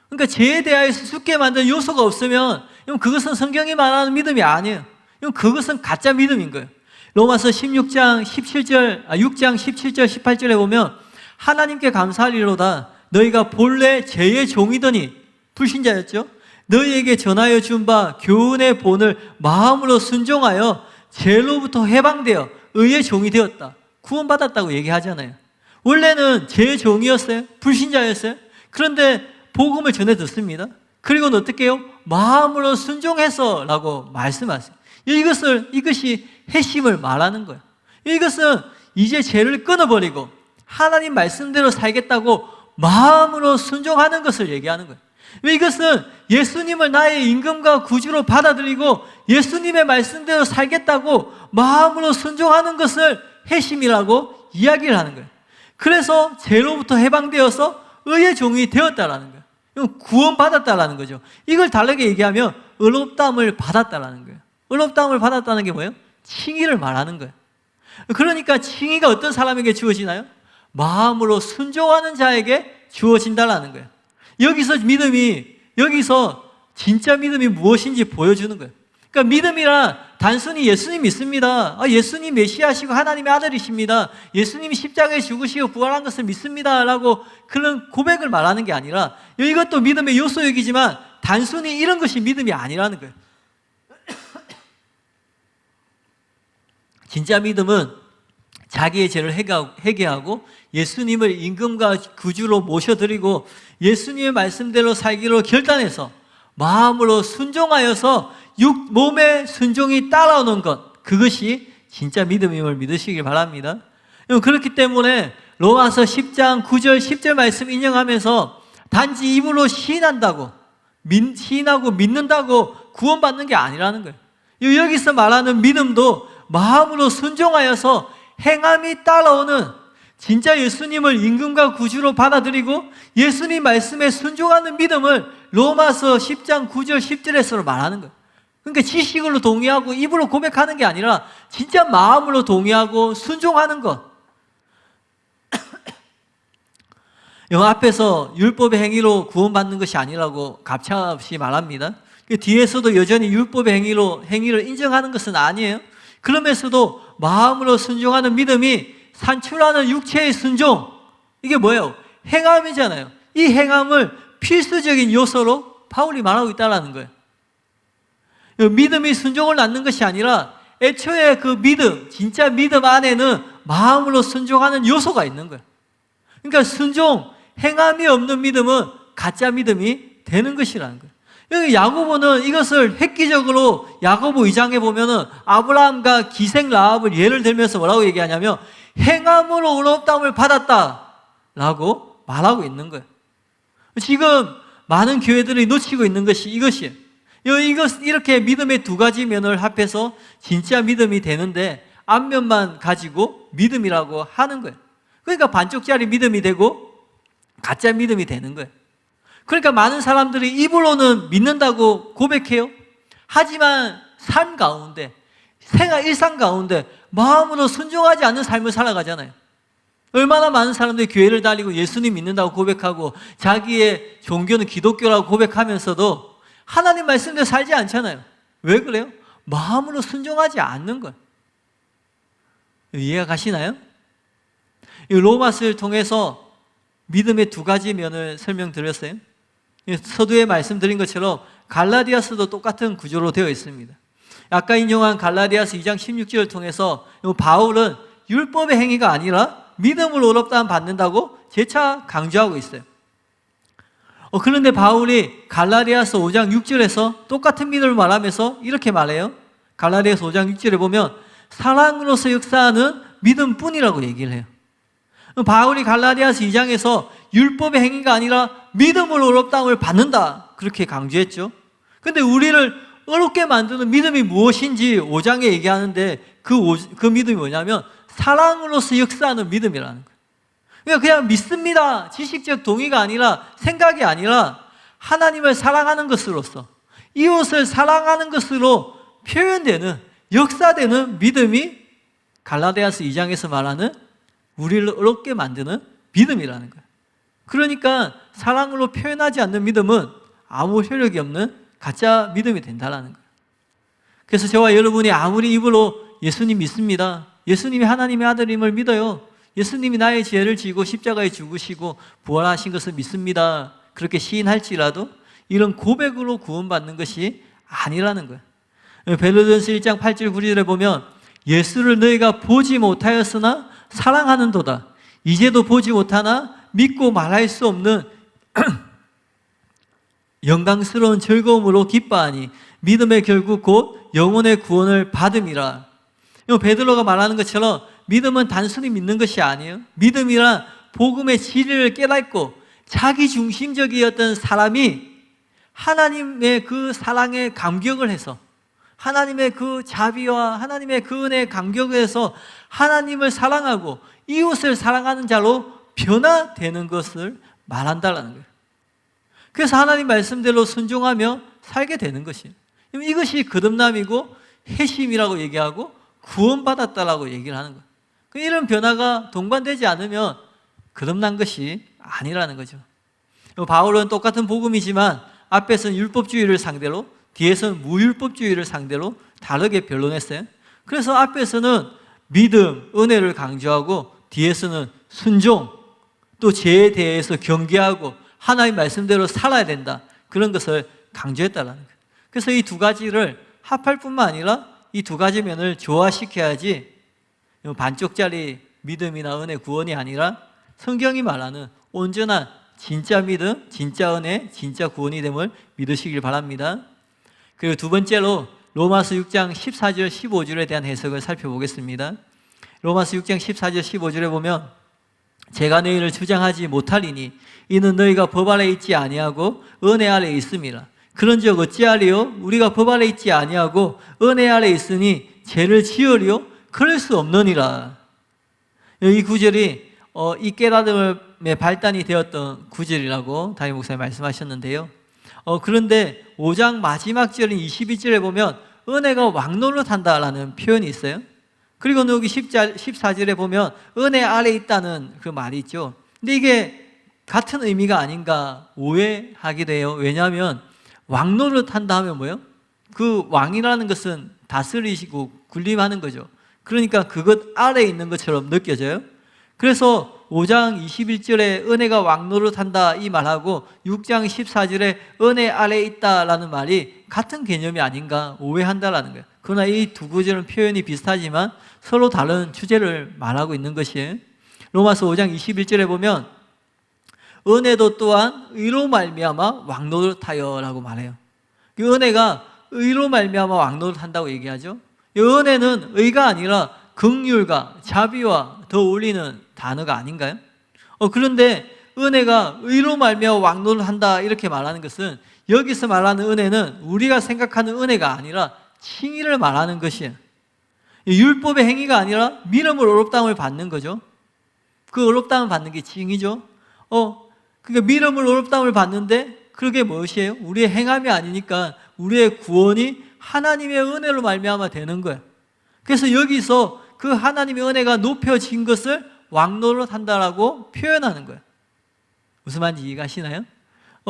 그러니까 죄에 대하여서 죽게 만드는 요소가 없으면 그것은 성경이 말하는 믿음이 아니에요. 그것은 가짜 믿음인 거예요. 로마서 6장 17절 18절에 보면 하나님께 감사하리로다 너희가 본래 죄의 종이더니 불신자였죠. 너희에게 전하여 준 바 교훈의 본을 마음으로 순종하여 죄로부터 해방되어 의의 종이 되었다. 구원받았다고 얘기하잖아요. 원래는 죄의 종이었어요. 불신자였어요. 그런데 복음을 전해 듣습니다. 그리고는 어떻게 해요? 마음으로 순종해서 라고 말씀하세요. 이것이 핵심을 말하는 거예요. 이것은 이제 죄를 끊어버리고 하나님 말씀대로 살겠다고 마음으로 순종하는 것을 얘기하는 거예요. 이것은 예수님을 나의 임금과 구주로 받아들이고 예수님의 말씀대로 살겠다고 마음으로 순종하는 것을 핵심이라고 이야기를 하는 거예요. 그래서 죄로부터 해방되어서 의의 종이 되었다라는 거예요. 이건 구원받았다라는 거죠. 이걸 다르게 얘기하면 의롭다함을 받았다라는 거예요. 의롭다함을 받았다는 게 뭐예요? 칭의를 말하는 거예요. 그러니까 칭의가 어떤 사람에게 주어지나요? 마음으로 순종하는 자에게 주어진다라는 거예요. 여기서 진짜 믿음이 무엇인지 보여주는 거예요. 그러니까 믿음이란 단순히 예수님 믿습니다. 예수님 메시아시고 하나님의 아들이십니다. 예수님이 십자가에 죽으시고 부활한 것을 믿습니다. 라고 그런 고백을 말하는 게 아니라 이것도 믿음의 요소이지만 단순히 이런 것이 믿음이 아니라는 거예요. 진짜 믿음은 자기의 죄를 회개하고 예수님을 임금과 구주로 모셔드리고 예수님의 말씀대로 살기로 결단해서 마음으로 순종하여서 몸의 순종이 따라오는 것, 그것이 진짜 믿음임을 믿으시길 바랍니다. 그렇기 때문에 로마서 10장 9절 10절 말씀 인용하면서 단지 입으로 시인하고 믿는다고 구원받는 게 아니라는 거예요. 여기서 말하는 믿음도 마음으로 순종하여서 행함이 따라오는 진짜 예수님을 임금과 구주로 받아들이고 예수님 말씀에 순종하는 믿음을 로마서 10장 9절 10절에서 말하는 거예요. 그러니까 지식으로 동의하고 입으로 고백하는 게 아니라 진짜 마음으로 동의하고 순종하는 것. 앞에서 율법의 행위로 구원받는 것이 아니라고 가차없이 말합니다. 뒤에서도 여전히 율법의 행위를 인정하는 것은 아니에요. 그러면서도 마음으로 순종하는 믿음이 산출하는 육체의 순종, 이게 뭐예요? 행함이잖아요. 이 행함을 필수적인 요소로 바울이 말하고 있다는 거예요. 믿음이 순종을 낳는 것이 아니라 애초에 그 믿음, 진짜 믿음 안에는 마음으로 순종하는 요소가 있는 거예요. 그러니까 순종, 행함이 없는 믿음은 가짜 믿음이 되는 것이라는 거예요. 여기 야고보는 이것을 획기적으로 야고보 2장에 보면은 아브라함과 기생 라합을 예를 들면서 뭐라고 얘기하냐면 행함으로 의롭다함을 받았다라고 말하고 있는 거예요. 지금 많은 교회들이 놓치고 있는 것이 이것이에요. 이렇게 믿음의 두 가지 면을 합해서 진짜 믿음이 되는데 앞면만 가지고 믿음이라고 하는 거예요. 그러니까 반쪽짜리 믿음이 되고 가짜 믿음이 되는 거예요. 그러니까 많은 사람들이 입으로는 믿는다고 고백해요. 하지만 삶 가운데, 일상 가운데 마음으로 순종하지 않는 삶을 살아가잖아요. 얼마나 많은 사람들이 교회를 다니고 예수님 믿는다고 고백하고 자기의 종교는 기독교라고 고백하면서도 하나님 말씀대로 살지 않잖아요. 왜 그래요? 마음으로 순종하지 않는 거예요. 이해가 가시나요? 이 로마서를 통해서 믿음의 두 가지 면을 설명드렸어요. 서두에 말씀드린 것처럼 갈라디아서도 똑같은 구조로 되어 있습니다. 아까 인용한 갈라디아서 2장 16절을 통해서 바울은 율법의 행위가 아니라 믿음으로 의롭다함 받는다고 재차 강조하고 있어요. 그런데 바울이 갈라디아서 5장 6절에서 똑같은 믿음을 말하면서 이렇게 말해요. 갈라디아서 5장 6절에 보면 사랑으로서 역사하는 믿음뿐이라고 얘기를 해요. 바울이 갈라디아서 2장에서 율법의 행위가 아니라 믿음으로 의롭다함을 받는다 그렇게 강조했죠. 그런데 우리를 어렵게 만드는 믿음이 무엇인지 5장에 얘기하는데 그 믿음이 뭐냐면 사랑으로서 역사하는 믿음이라는 거예요. 그러니까 그냥 믿습니다. 지식적 동의가 아니라 생각이 아니라 하나님을 사랑하는 것으로서 이웃을 사랑하는 것으로 표현되는 역사되는 믿음이 갈라디아서 2장에서 말하는 우리를 어렵게 만드는 믿음이라는 거예요. 그러니까 사랑으로 표현하지 않는 믿음은 아무 효력이 없는 가짜 믿음이 된다는 거예요. 그래서 저와 여러분이 아무리 입으로 예수님 믿습니다. 예수님이 하나님의 아들임을 믿어요. 예수님이 나의 죄를 지고 십자가에 죽으시고 부활하신 것을 믿습니다. 그렇게 시인할지라도 이런 고백으로 구원받는 것이 아니라는 거예요. 베드로전서 1장 8절 9절에 보면 예수를 너희가 보지 못하였으나 사랑하는도다. 이제도 보지 못하나 믿고 말할 수 없는 영광스러운 즐거움으로 기뻐하니 믿음의 결국 곧 영혼의 구원을 받음이라. 베드로가 말하는 것처럼 믿음은 단순히 믿는 것이 아니에요. 믿음이란 복음의 진리를 깨닫고 자기 중심적이었던 사람이 하나님의 그 사랑에 감격을 해서 하나님의 그 자비와 하나님의 그 은혜에 감격을 해서 하나님을 사랑하고 이웃을 사랑하는 자로 변화되는 것을 말한다는 거예요. 그래서 하나님 말씀대로 순종하며 살게 되는 것이에요. 이것이 거듭남이고 회심이라고 얘기하고 구원받았다라고 얘기를 하는 거예요. 이런 변화가 동반되지 않으면 거듭난 것이 아니라는 거죠. 바울은 똑같은 복음이지만 앞에서는 율법주의를 상대로 뒤에서는 무율법주의를 상대로 다르게 변론했어요. 그래서 앞에서는 믿음, 은혜를 강조하고 뒤에서는 순종, 또 죄에 대해서 경계하고 하나님 말씀대로 살아야 된다. 그런 것을 강조했다는 거예요. 그래서 이 두 가지를 합할 뿐만 아니라 이 두 가지 면을 조화시켜야지 반쪽짜리 믿음이나 은혜 구원이 아니라 성경이 말하는 온전한 진짜 믿음, 진짜 은혜, 진짜 구원이 됨을 믿으시길 바랍니다. 그리고 두 번째로 로마서 6장 14절 15절에 대한 해석을 살펴보겠습니다. 로마서 6장 14절 15절에 보면 제가 너희를 주장하지 못하리니 이는 너희가 법 아래 있지 아니하고 은혜 아래 있음이라. 그런즉 어찌하리요? 우리가 법 아래 있지 아니하고 은혜 아래 있으니 죄를 지으리요? 그럴 수 없느니라. 이 구절이 이 깨달음의 발단이 되었던 구절이라고 담임 목사님 말씀하셨는데요. 그런데 5장 마지막 절인 22절에 보면 은혜가 왕노릇한다라는 표현이 있어요. 그리고 여기 14절에 보면 은혜 아래 있다는 그 말이 있죠. 근데 이게 같은 의미가 아닌가 오해하게 돼요. 왜냐하면 왕노릇한다 하면 뭐예요? 그 왕이라는 것은 다스리시고 군림하는 거죠. 그러니까 그것 아래에 있는 것처럼 느껴져요. 그래서 5장 21절에 은혜가 왕노릇한다 이 말하고 6장 14절에 은혜 아래에 있다라는 말이 같은 개념이 아닌가 오해한다라는 거예요. 그러나 이 두 구절은 표현이 비슷하지만 서로 다른 주제를 말하고 있는 것이에요. 로마서 5장 21절에 보면 은혜도 또한 의로 말미암아 왕노릇하여라고 말해요. 그 은혜가 의로 말미암아 왕노릇한다고 얘기하죠. 이 은혜는 의가 아니라 긍휼과 자비와 더 어울리는 단어가 아닌가요? 그런데 은혜가 의로 말미암아 왕노릇한다 이렇게 말하는 것은 여기서 말하는 은혜는 우리가 생각하는 은혜가 아니라 칭의를 말하는 것이에요. 율법의 행위가 아니라 믿음으로 의롭다함을 받는 거죠. 그 의롭다함을 받는 게 칭의죠. 그러니까 믿음으로 의롭다함을 받는데 그게 무엇이에요? 우리의 행함이 아니니까 우리의 구원이 하나님의 은혜로 말미암아 되는 거예요. 그래서 여기서 그 하나님의 은혜가 높여진 것을 왕노릇 한다라고 표현하는 거예요. 무슨 말인지 이해가시나요?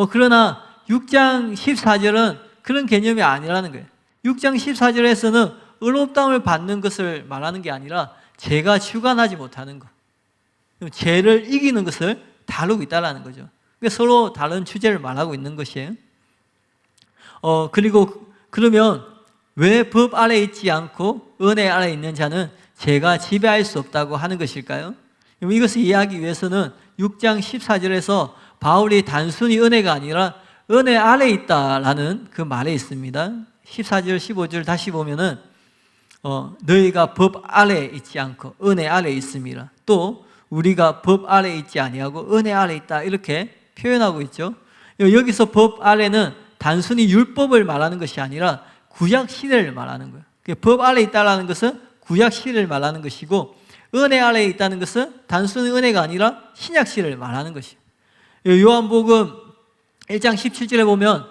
그러나 6장 14절은 그런 개념이 아니라는 거예요. 6장 14절에서는 의롭다함을 받는 것을 말하는 게 아니라 죄가 주관하지 못하는 것, 죄를 이기는 것을 다루고 있다는 거죠. 그러니까 서로 다른 주제를 말하고 있는 것이에요. 그리고 그러면 왜 법 아래 있지 않고 은혜 아래 있는 자는 죄가 지배할 수 없다고 하는 것일까요? 이것을 이해하기 위해서는 6장 14절에서 바울이 단순히 은혜가 아니라 은혜 아래 있다라는 그 말에 있습니다. 14절, 15절 다시 보면은 너희가 법 아래 있지 않고 은혜 아래 있음이라. 또 우리가 법 아래 있지 아니하고 은혜 아래 있다 이렇게 표현하고 있죠. 여기서 법 아래는 단순히 율법을 말하는 것이 아니라 구약 시대를 말하는 거예요. 법 아래 있다라는 것은 구약 시대를 말하는 것이고 은혜 아래 있다는 것은 단순히 은혜가 아니라 신약 시대를 말하는 것이에요. 요한복음 1장 17절에 보면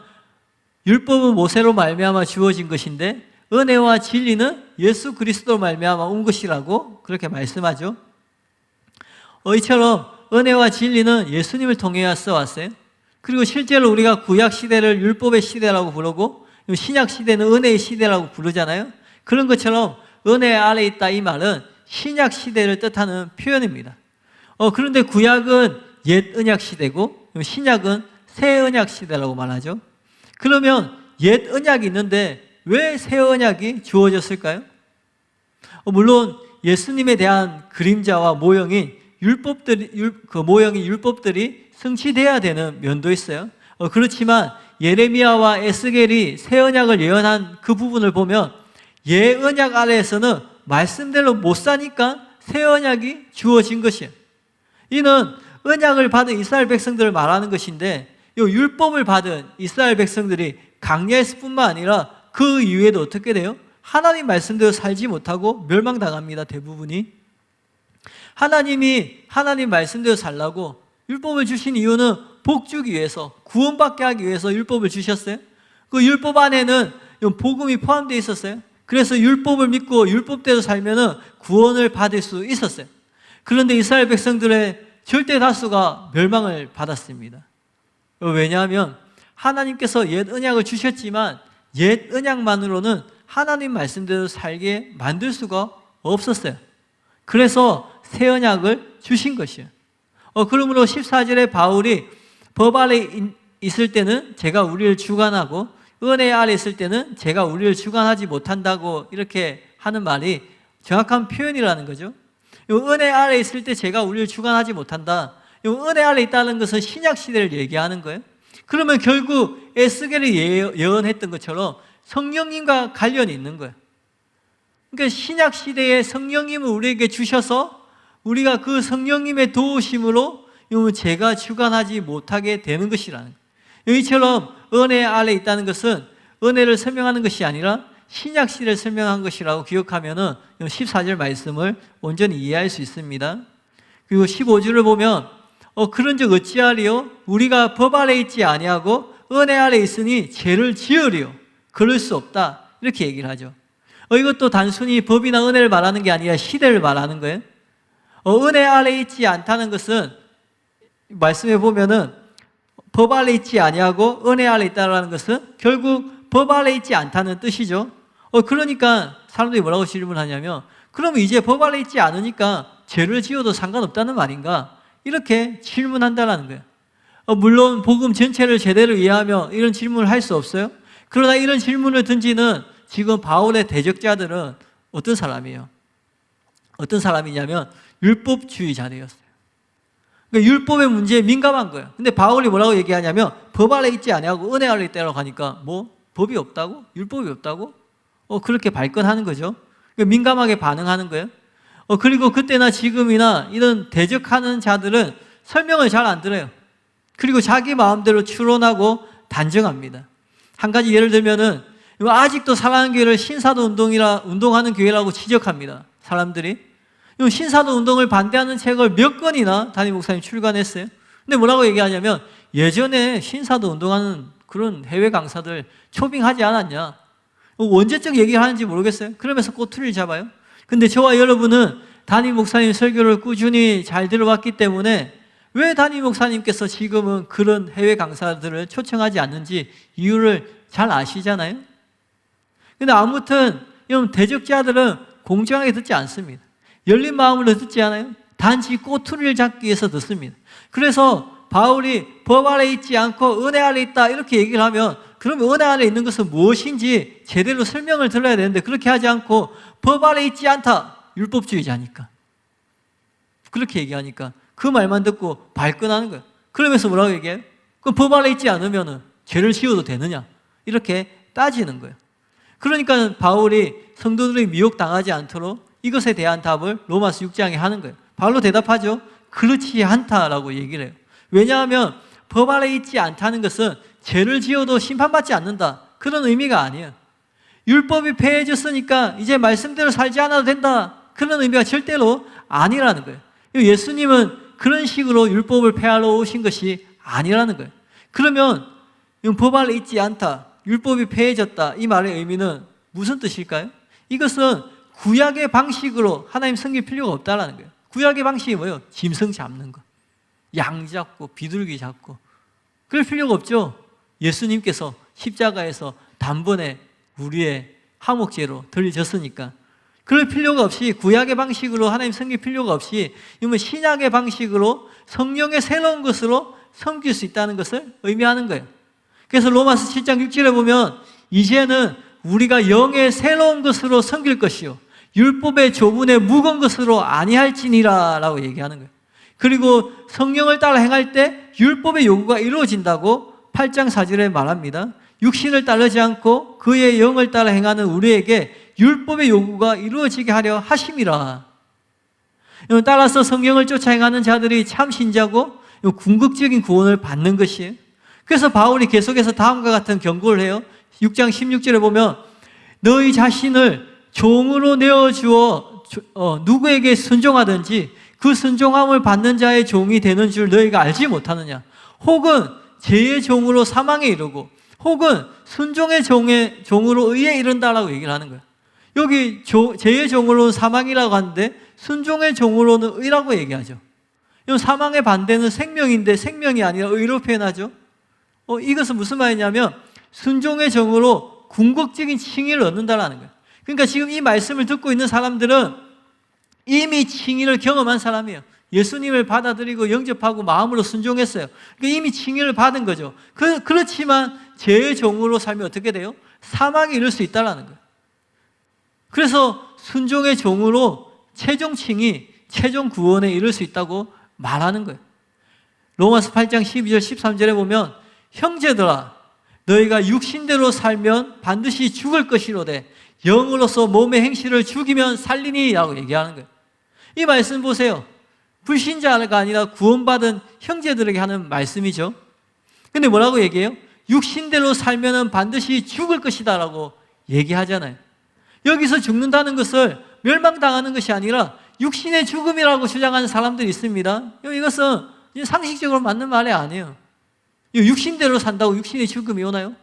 율법은 모세로 말미암아 주어진 것인데 은혜와 진리는 예수 그리스도로 말미암아 온 것이라고 그렇게 말씀하죠. 이처럼 은혜와 진리는 예수님을 통해 왔어요. 그리고 실제로 우리가 구약 시대를 율법의 시대라고 부르고 신약 시대는 은혜의 시대라고 부르잖아요. 그런 것처럼 은혜 아래 있다 이 말은 신약 시대를 뜻하는 표현입니다. 그런데 구약은 옛 언약 시대고 신약은 새 언약 시대라고 말하죠. 그러면 옛 언약이 있는데 왜 새 언약이 주어졌을까요? 물론 예수님에 대한 그림자와 모형인 그 모형인 율법들이 성취돼야 되는 면도 있어요. 그렇지만 예레미야와 에스겔이 새 언약을 예언한 그 부분을 보면 예 언약 아래에서는 말씀대로 못 사니까 새 언약이 주어진 것이에요. 이는 언약을 받은 이스라엘 백성들을 말하는 것인데 이 율법을 받은 이스라엘 백성들이 광야에서 뿐만 아니라 그 이후에도 어떻게 돼요? 하나님 말씀대로 살지 못하고 멸망당합니다. 대부분이. 하나님이 하나님 말씀대로 살라고 율법을 주신 이유는 복 주기 위해서, 구원받게 하기 위해서 율법을 주셨어요. 그 율법 안에는 복음이 포함되어 있었어요. 그래서 율법을 믿고 율법대로 살면은 구원을 받을 수 있었어요. 그런데 이스라엘 백성들의 절대 다수가 멸망을 받았습니다. 왜냐하면 하나님께서 옛 언약을 주셨지만 옛 언약만으로는 하나님 말씀대로 살게 만들 수가 없었어요. 그래서 새 언약을 주신 것이에요. 그러므로 14절에 바울이 법 아래 있을 때는 제가 우리를 주관하고 은혜 아래 있을 때는 제가 우리를 주관하지 못한다고 이렇게 하는 말이 정확한 표현이라는 거죠. 은혜 아래 있을 때 제가 우리를 주관하지 못한다. 은혜 아래 있다는 것은 신약 시대를 얘기하는 거예요. 그러면 결국 에스겔이 예언했던 것처럼 성령님과 관련이 있는 거예요. 그러니까 신약 시대에 성령님을 우리에게 주셔서 우리가 그 성령님의 도우심으로 제가 주관하지 못하게 되는 것이라는 거예요. 이처럼 은혜 아래 있다는 것은 은혜를 설명하는 것이 아니라 신약 시대를 설명한 것이라고 기억하면은 14절 말씀을 온전히 이해할 수 있습니다. 그리고 15절을 보면 그런즉 어찌하리요? 우리가 법 아래 있지 아니하고 은혜 아래 있으니 죄를 지으리요. 그럴 수 없다. 이렇게 얘기를 하죠. 이것도 단순히 법이나 은혜를 말하는 게 아니라 시대를 말하는 거예요. 은혜 아래 있지 않다는 것은 말씀해 보면은 법 아래 있지 아니하고 은혜 아래 있다라는 것은 결국 법 아래 있지 않다는 뜻이죠. 그러니까 사람들이 뭐라고 질문하냐면 그럼 이제 법 아래 있지 않으니까 죄를 지어도 상관없다는 말인가? 이렇게 질문한다는 거예요. 물론 복음 전체를 제대로 이해하며 이런 질문을 할 수 없어요. 그러나 이런 질문을 던지는 지금 바울의 대적자들은 어떤 사람이에요? 어떤 사람이냐면 율법주의자들이었어요. 그러니까 율법의 문제에 민감한 거예요. 근데 바울이 뭐라고 얘기하냐면 법 아래 있지 아니하고 은혜 아래 있다고 하니까 뭐 법이 없다고? 율법이 없다고? 그렇게 발끈하는 거죠. 그러니까 민감하게 반응하는 거예요. 그리고 그때나 지금이나 이런 대적하는 자들은 설명을 잘 안 들어요. 그리고 자기 마음대로 추론하고 단정합니다. 한 가지 예를 들면은 아직도 사랑하는 교회를 신사도 운동하는 교회라고 지적합니다. 사람들이. 신사도 운동을 반대하는 책을 몇 권이나 담임 목사님 출간했어요. 근데 뭐라고 얘기하냐면 예전에 신사도 운동하는 그런 해외 강사들 초빙하지 않았냐. 언제적 얘기를 하는지 모르겠어요. 그러면서 꼬투리를 잡아요. 근데 저와 여러분은 담임 목사님 설교를 꾸준히 잘 들어왔기 때문에 왜 담임 목사님께서 지금은 그런 해외 강사들을 초청하지 않는지 이유를 잘 아시잖아요. 근데 아무튼 여러분 대적자들은 공정하게 듣지 않습니다. 열린 마음으로 듣지 않아요. 단지 꼬투리를 잡기 위해서 듣습니다. 그래서 바울이 법 아래 있지 않고 은혜 아래 있다 이렇게 얘기를 하면 그러면 은혜 아래 있는 것은 무엇인지 제대로 설명을 들어야 되는데 그렇게 하지 않고 법 아래 있지 않다. 율법주의자니까. 그렇게 얘기하니까 그 말만 듣고 발끈하는 거예요. 그러면서 뭐라고 얘기해요? 그럼 법 아래 있지 않으면 죄를 지어도 되느냐? 이렇게 따지는 거예요. 그러니까 바울이 성도들이 미혹당하지 않도록 이것에 대한 답을 로마서 6장에 하는 거예요. 바울로 대답하죠. 그렇지 않다라고 얘기를 해요. 왜냐하면 법 아래 있지 않다는 것은 죄를 지어도 심판받지 않는다. 그런 의미가 아니에요. 율법이 폐해졌으니까 이제 말씀대로 살지 않아도 된다. 그런 의미가 절대로 아니라는 거예요. 예수님은 그런 식으로 율법을 폐하러 오신 것이 아니라는 거예요. 그러면 법 아래 있지 않다. 율법이 폐해졌다. 이 말의 의미는 무슨 뜻일까요? 이것은 구약의 방식으로 하나님 섬길 필요가 없다라는 거예요. 구약의 방식이 뭐예요? 짐승 잡는 거. 양 잡고 비둘기 잡고. 그럴 필요가 없죠. 예수님께서 십자가에서 단번에 우리의 화목제로 들려졌으니까. 그럴 필요가 없이 구약의 방식으로 하나님 섬길 필요가 없이 신약의 방식으로 성령의 새로운 것으로 섬길 수 있다는 것을 의미하는 거예요. 그래서 로마서 7장 6절에 보면 이제는 우리가 영의 새로운 것으로 섬길 것이요 율법의 조문의 무거운 것으로 아니할지니라 라고 얘기하는 거예요. 그리고 성령을 따라 행할 때 율법의 요구가 이루어진다고 8장 4절에 말합니다. 육신을 따르지 않고 그의 영을 따라 행하는 우리에게 율법의 요구가 이루어지게 하려 하심이라. 따라서 성령을 쫓아 행하는 자들이 참 신자고 궁극적인 구원을 받는 것이에요. 그래서 바울이 계속해서 다음과 같은 경고를 해요. 6장 16절에 보면 너희 자신을 종으로 내어주어 누구에게 순종하든지 그 순종함을 받는 자의 종이 되는 줄 너희가 알지 못하느냐. 혹은 죄의 종으로 사망에 이르고 혹은 순종의 종으로 의에 이른다라고 얘기를 하는 거예요. 여기 죄의 종으로는 사망이라고 하는데 순종의 종으로는 의라고 얘기하죠. 사망의 반대는 생명인데 생명이 아니라 의로 표현하죠. 이것은 무슨 말이냐면 순종의 종으로 궁극적인 칭의를 얻는다라는 거예요. 그러니까 지금 이 말씀을 듣고 있는 사람들은 이미 칭의를 경험한 사람이에요. 예수님을 받아들이고 영접하고 마음으로 순종했어요. 그러니까 이미 칭의를 받은 거죠. 그렇지만 죄의 종으로 살면 어떻게 돼요? 사망에 이를 수 있다는 거예요. 그래서 순종의 종으로 최종 칭의, 최종 구원에 이를 수 있다고 말하는 거예요. 로마서 8장 12절 13절에 보면 형제들아 너희가 육신대로 살면 반드시 죽을 것이로되 영으로서 몸의 행실을 죽이면 살리니 라고 얘기하는 거예요. 이 말씀 보세요. 불신자가 아니라 구원받은 형제들에게 하는 말씀이죠. 근데 뭐라고 얘기해요? 육신대로 살면 반드시 죽을 것이다 라고 얘기하잖아요. 여기서 죽는다는 것을 멸망당하는 것이 아니라 육신의 죽음이라고 주장하는 사람들이 있습니다. 이것은 상식적으로 맞는 말이 아니에요. 육신대로 산다고 육신의 죽음이 오나요?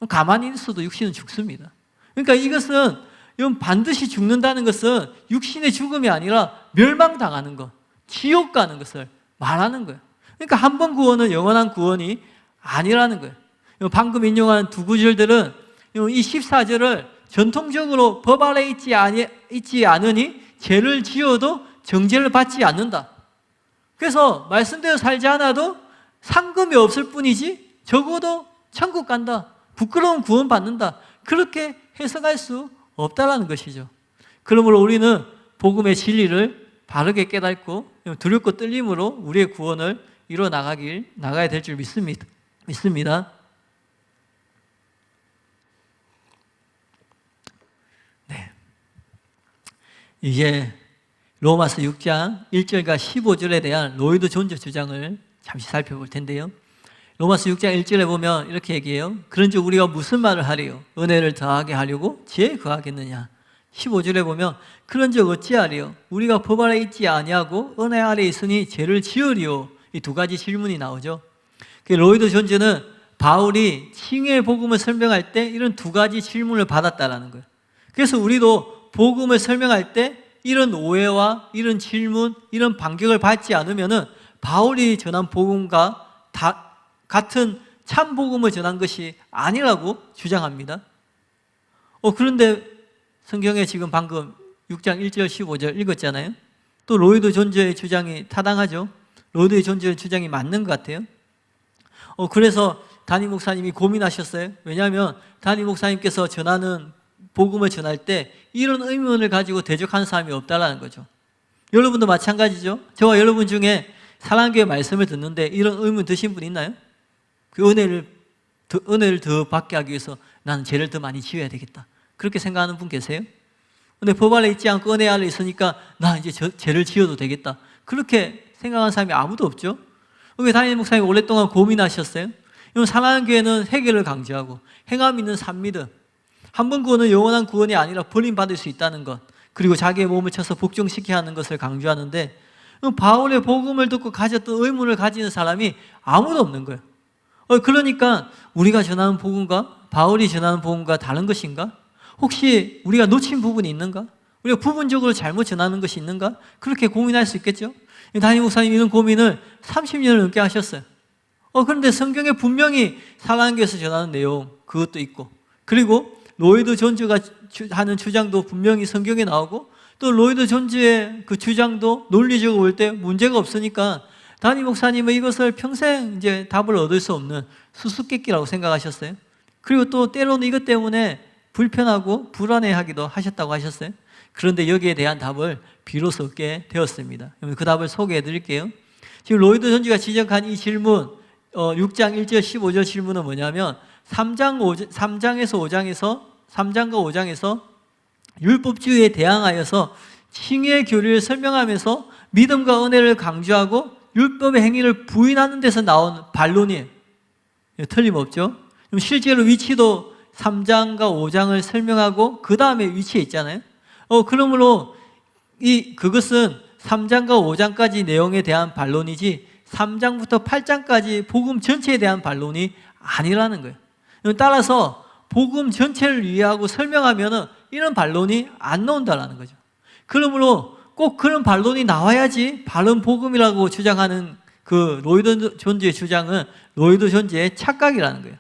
가만히 있어도 육신은 죽습니다. 그러니까 이것은 반드시 죽는다는 것은 육신의 죽음이 아니라 멸망당하는 것, 지옥 가는 것을 말하는 거예요. 그러니까 한 번 구원은 영원한 구원이 아니라는 거예요. 방금 인용한 두 구절들은 이 14절을 전통적으로 법 아래 있지 않으니 죄를 지어도 정죄를 받지 않는다. 그래서 말씀대로 살지 않아도 상금이 없을 뿐이지 적어도 천국 간다. 부끄러운 구원 받는다. 그렇게 해석할 수 없다라는 것이죠. 그러므로 우리는 복음의 진리를 바르게 깨닫고 두렵고 떨림으로 우리의 구원을 이뤄 나가야 될 줄 믿습니다. 네. 이제 로마서 6장 1절과 15절에 대한 로이드 존즈 주장을 잠시 살펴볼 텐데요. 로마서 6장 1절에 보면 이렇게 얘기해요. 그런즉 우리가 무슨 말을 하리요? 은혜를 더하게 하려고 지혜에 거하겠느냐? 15절에 보면 그런즉 어찌하리요? 우리가 법 아래 있지 아니하고 은혜 아래 있으니 죄를 지으리요? 이 두 가지 질문이 나오죠. 로이드 존즈는 바울이 칭의의 복음을 설명할 때 이런 두 가지 질문을 받았다라는 거예요. 그래서 우리도 복음을 설명할 때 이런 오해와 이런 질문, 이런 반격을 받지 않으면은 바울이 전한 복음과 같은 참 복음을 전한 것이 아니라고 주장합니다. 그런데 성경에 지금 방금 6장 1절 15절 읽었잖아요. 또 로이드 존즈의 주장이 타당하죠. 로이드 존즈의 주장이 맞는 것 같아요. 그래서 담임 목사님이 고민하셨어요. 왜냐하면 담임 목사님께서 전하는 복음을 전할 때 이런 의문을 가지고 대적하는 사람이 없다라는 거죠. 여러분도 마찬가지죠. 저와 여러분 중에 사랑교회 말씀을 듣는데 이런 의문 드신 분 있나요? 그 은혜를 더 받게 하기 위해서 나는 죄를 더 많이 지어야 되겠다. 그렇게 생각하는 분 계세요? 근데 법 아래 있지 않고 은혜 아래 있으니까 나 이제 죄를 지어도 되겠다. 그렇게 생각하는 사람이 아무도 없죠. 여기 담임 목사님이 오랫동안 고민하셨어요. 이건 사랑하는 교회는 회개를 강조하고 행함 있는 산 믿음, 한 번 구원은 영원한 구원이 아니라 버림받을 수 있다는 것, 그리고 자기의 몸을 쳐서 복종시켜야 하는 것을 강조하는데 바울의 복음을 듣고 가졌던 의문을 가지는 사람이 아무도 없는 거예요. 그러니까 우리가 전하는 복음과 바울이 전하는 복음과 다른 것인가? 혹시 우리가 놓친 부분이 있는가? 우리가 부분적으로 잘못 전하는 것이 있는가? 그렇게 고민할 수 있겠죠? 담임 목사님이 이런 고민을 30년을 넘게 하셨어요. 그런데 성경에 분명히 사랑하는 교회에서 전하는 내용 그것도 있고, 그리고 로이드 존즈가 하는 주장도 분명히 성경에 나오고, 또 로이드 존즈의 그 주장도 논리적으로 볼 때 문제가 없으니까 담임 목사님은 이것을 평생 이제 답을 얻을 수 없는 수수께끼라고 생각하셨어요. 그리고 또 때로는 이것 때문에 불편하고 불안해하기도 하셨다고 하셨어요. 그런데 여기에 대한 답을 비로소 얻게 되었습니다. 그 답을 소개해 드릴게요. 지금 로이드 존즈가 지적한 이 질문, 6장 1절 15절 질문은 뭐냐면 3장과 5장에서 율법주의에 대항하여서 칭의의 교리를 설명하면서 믿음과 은혜를 강조하고 율법의 행위를 부인하는 데서 나온 반론이에요. 틀림없죠. 실제로 위치도 3장과 5장을 설명하고 그 다음에 위치에 있잖아요. 그러므로 그것은 3장과 5장까지 내용에 대한 반론이지 3장부터 8장까지 복음 전체에 대한 반론이 아니라는 거예요. 따라서 복음 전체를 이해하고 설명하면 이런 반론이 안 나온다는 거죠. 그러므로 꼭 그런 반론이 나와야지 바른 복음이라고 주장하는 그 로이드 존즈의 주장은 로이드 존즈의 착각이라는 거예요.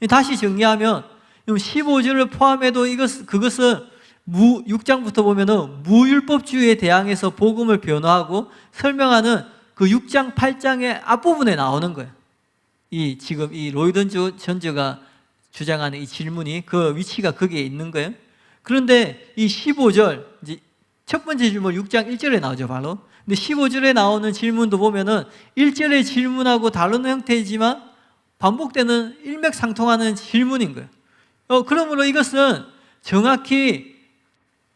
다시 정리하면 15절을 포함해도 그것은 6장부터 보면은 무율법주의에 대항해서 복음을 변화하고 설명하는 그 6장, 8장의 앞부분에 나오는 거예요. 지금 이 로이드 존즈가 주장하는 이 질문이 그 위치가 거기에 있는 거예요. 그런데 이 15절, 이제 첫 번째 질문 6장 1절에 나오죠, 바로. 근데 15절에 나오는 질문도 보면은 1절의 질문하고 다른 형태이지만 반복되는 일맥상통하는 질문인 거예요. 그러므로 이것은 정확히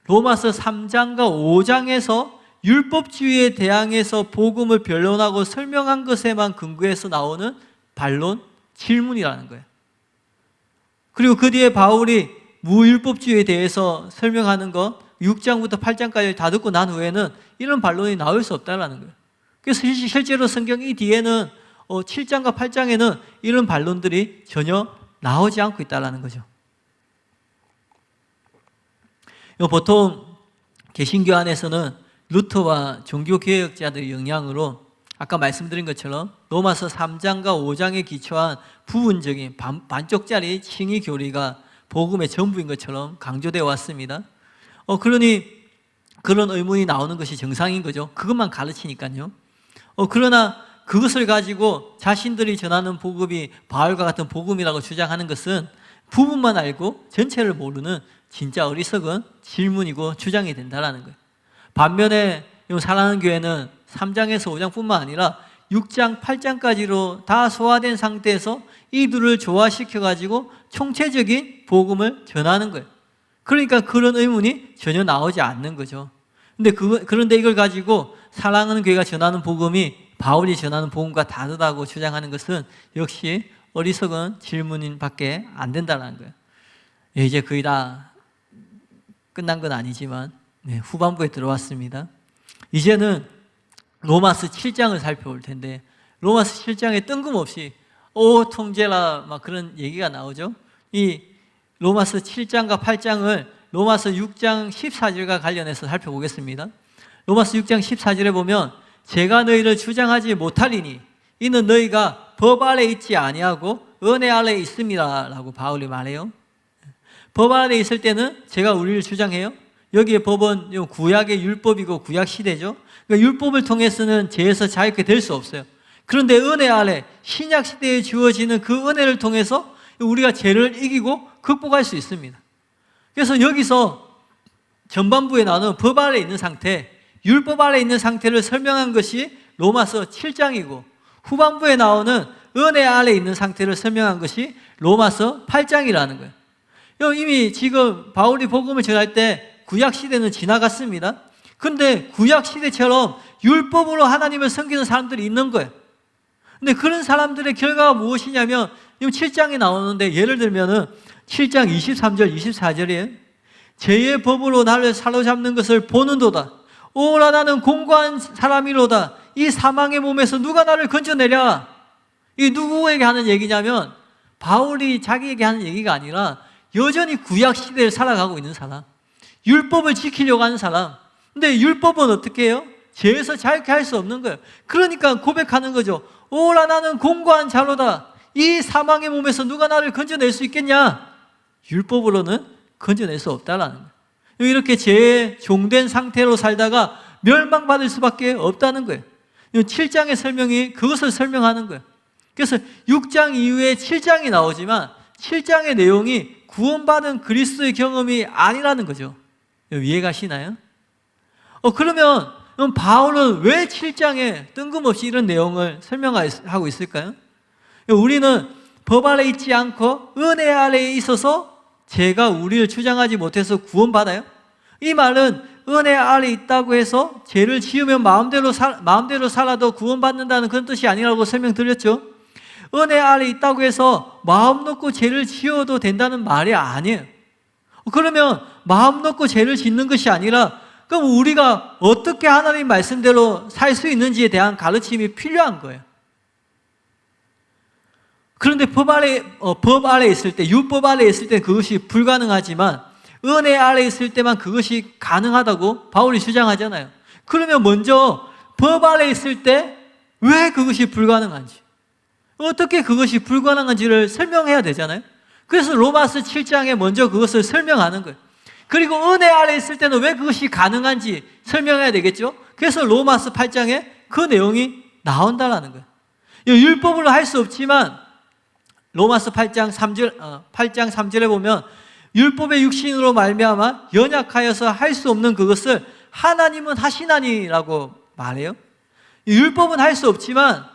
로마서 3장과 5장에서 율법주의에 대항해서 복음을 변론하고 설명한 것에만 근거해서 나오는 반론, 질문이라는 거예요. 그리고 그 뒤에 바울이 무율법주의에 대해서 설명하는 것 6장부터 8장까지 다 듣고 난 후에는 이런 반론이 나올 수 없다는 거예요. 그래서 실제로 성경 이 뒤에는 7장과 8장에는 이런 반론들이 전혀 나오지 않고 있다는 거죠. 보통 개신교 안에서는 루터와 종교개혁자들의 영향으로 아까 말씀드린 것처럼 로마서 3장과 5장에 기초한 부분적인 반쪽짜리 칭의 교리가 복음의 전부인 것처럼 강조되어 왔습니다. 그러니 그런 의문이 나오는 것이 정상인 거죠. 그것만 가르치니까요. 그러나 그것을 가지고 자신들이 전하는 복음이 바울과 같은 복음이라고 주장하는 것은 부분만 알고 전체를 모르는 진짜 어리석은 질문이고 주장이 된다는 거예요. 반면에 사랑하는 교회는 3장에서 5장뿐만 아니라 6장, 8장까지로 다 소화된 상태에서 이들을 조화시켜가지고 총체적인 복음을 전하는 거예요. 그러니까 그런 의문이 전혀 나오지 않는 거죠. 그런데 이걸 가지고 사랑하는 교회가 전하는 복음이 바울이 전하는 복음과 다르다고 주장하는 것은 역시 어리석은 질문인 밖에 안 된다는 거예요. 이제 거의 다 끝난 건 아니지만 후반부에 들어왔습니다. 이제는 로마서 7장을 살펴볼 텐데, 로마서 7장에 뜬금없이 오 통제라 막 그런 얘기가 나오죠. 이 로마서 7장과 8장을 로마서 6장 14절과 관련해서 살펴보겠습니다. 로마서 6장 14절에 보면 제가 너희를 주장하지 못하리니 이는 너희가 법 아래 있지 아니하고 은혜 아래 있습니다 라고 바울이 말해요. 법 아래 있을 때는 제가 우리를 주장해요. 여기에 법은 구약의 율법이고 구약 시대죠. 그러니까 율법을 통해서는 죄에서 자유케 될 수 없어요. 그런데 은혜 아래 신약 시대에 주어지는 그 은혜를 통해서 우리가 죄를 이기고 극복할 수 있습니다. 그래서 여기서 전반부에 나오는 법 아래 있는 상태, 율법 아래 있는 상태를 설명한 것이 로마서 7장이고, 후반부에 나오는 은혜 아래 있는 상태를 설명한 것이 로마서 8장이라는 거예요. 이미 지금 바울이 복음을 전할 때 구약 시대는 지나갔습니다. 그런데 구약 시대처럼 율법으로 하나님을 섬기는 사람들이 있는 거예요. 근데 그런 사람들의 결과가 무엇이냐면 7장에 나오는데, 예를 들면은 7장 23절 24절에 죄의 법으로 나를 사로잡는 것을 보는도다. 오라 나는 공고한 사람이로다. 이 사망의 몸에서 누가 나를 건져내랴. 이 누구에게 하는 얘기냐면 바울이 자기에게 하는 얘기가 아니라 여전히 구약 시대를 살아가고 있는 사람, 율법을 지키려고 하는 사람. 근데 율법은 어떻게 해요? 죄에서 자유케 할 수 없는 거예요. 그러니까 고백하는 거죠. 오라 나는 공고한 자로다. 이 사망의 몸에서 누가 나를 건져낼 수 있겠냐? 율법으로는 건져낼 수 없다라는 거예요. 이렇게 죄에 종된 상태로 살다가 멸망받을 수밖에 없다는 거예요. 7장의 설명이 그것을 설명하는 거예요. 그래서 6장 이후에 7장이 나오지만 7장의 내용이 구원받은 그리스도의 경험이 아니라는 거죠. 이해가시나요? 그러면 바울은 왜 7장에 뜬금없이 이런 내용을 설명하고 있을까요? 우리는 법 아래 있지 않고 은혜 아래에 있어서 죄가 우리를 주장하지 못해서 구원받아요? 이 말은 은혜 아래 있다고 해서 죄를 지으면 마음대로 살아도 구원받는다는 그런 뜻이 아니라고 설명드렸죠. 은혜 아래 있다고 해서 마음 놓고 죄를 지어도 된다는 말이 아니에요. 그러면 마음 놓고 죄를 짓는 것이 아니라 그럼 우리가 어떻게 하나님 말씀대로 살 수 있는지에 대한 가르침이 필요한 거예요. 그런데 법 아래 있을 때, 율법 아래 있을 때 그것이 불가능하지만 은혜 아래 있을 때만 그것이 가능하다고 바울이 주장하잖아요. 그러면 먼저 법 아래 있을 때 왜 그것이 불가능한지, 어떻게 그것이 불가능한지를 설명해야 되잖아요. 그래서 로마서 7장에 먼저 그것을 설명하는 거예요. 그리고 은혜 아래 있을 때는 왜 그것이 가능한지 설명해야 되겠죠. 그래서 로마서 8장에 그 내용이 나온다라는 거예요. 율법으로 할 수 없지만 로마서 8장 3절에 보면 율법의 육신으로 말미암아 연약하여서 할 수 없는 그것을 하나님은 하시나니라고 말해요. 율법은 할 수 없지만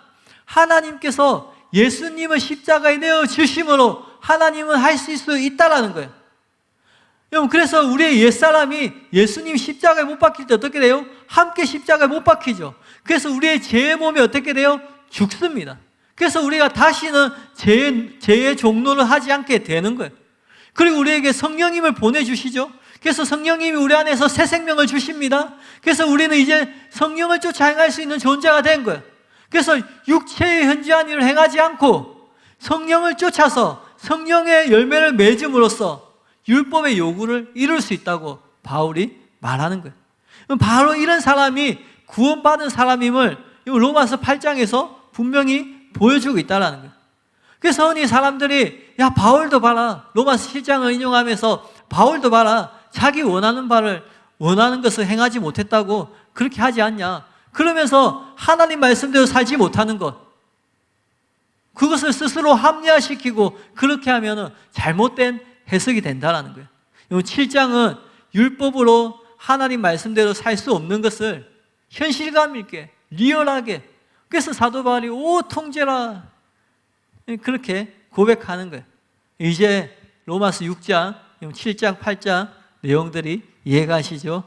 하나님께서 예수님을 십자가에 내어 주심으로 하나님은 하실 수 있다라는 거예요. 여러분, 그래서 우리의 옛사람이 예수님 십자가에 못 박힐 때 어떻게 돼요? 함께 십자가에 못 박히죠. 그래서 우리의 죄의 몸이 어떻게 돼요? 죽습니다. 그래서 우리가 다시는 죄의 종로를 하지 않게 되는 거예요. 그리고 우리에게 성령님을 보내주시죠. 그래서 성령님이 우리 안에서 새 생명을 주십니다. 그래서 우리는 이제 성령을 쫓아 행할 수 있는 존재가 된 거예요. 그래서 육체의 현저한 일을 행하지 않고 성령을 쫓아서 성령의 열매를 맺음으로써 율법의 요구를 이룰 수 있다고 바울이 말하는 거예요. 바로 이런 사람이 구원받은 사람임을 로마서 8장에서 분명히 보여주고 있다는 거예요. 그래서 흔히 사람들이 야, 바울도 봐라, 로마서 7장을 인용하면서 바울도 봐라, 자기 원하는 것을 행하지 못했다고 그렇게 하지 않냐, 그러면서 하나님 말씀대로 살지 못하는 것, 그것을 스스로 합리화시키고 그렇게 하면 잘못된 해석이 된다는 거예요. 7장은 율법으로 하나님 말씀대로 살 수 없는 것을 현실감 있게 리얼하게, 그래서 사도 바울이 오 통제라 그렇게 고백하는 거예요. 이제 로마서 6장, 7장, 8장 내용들이 이해가시죠?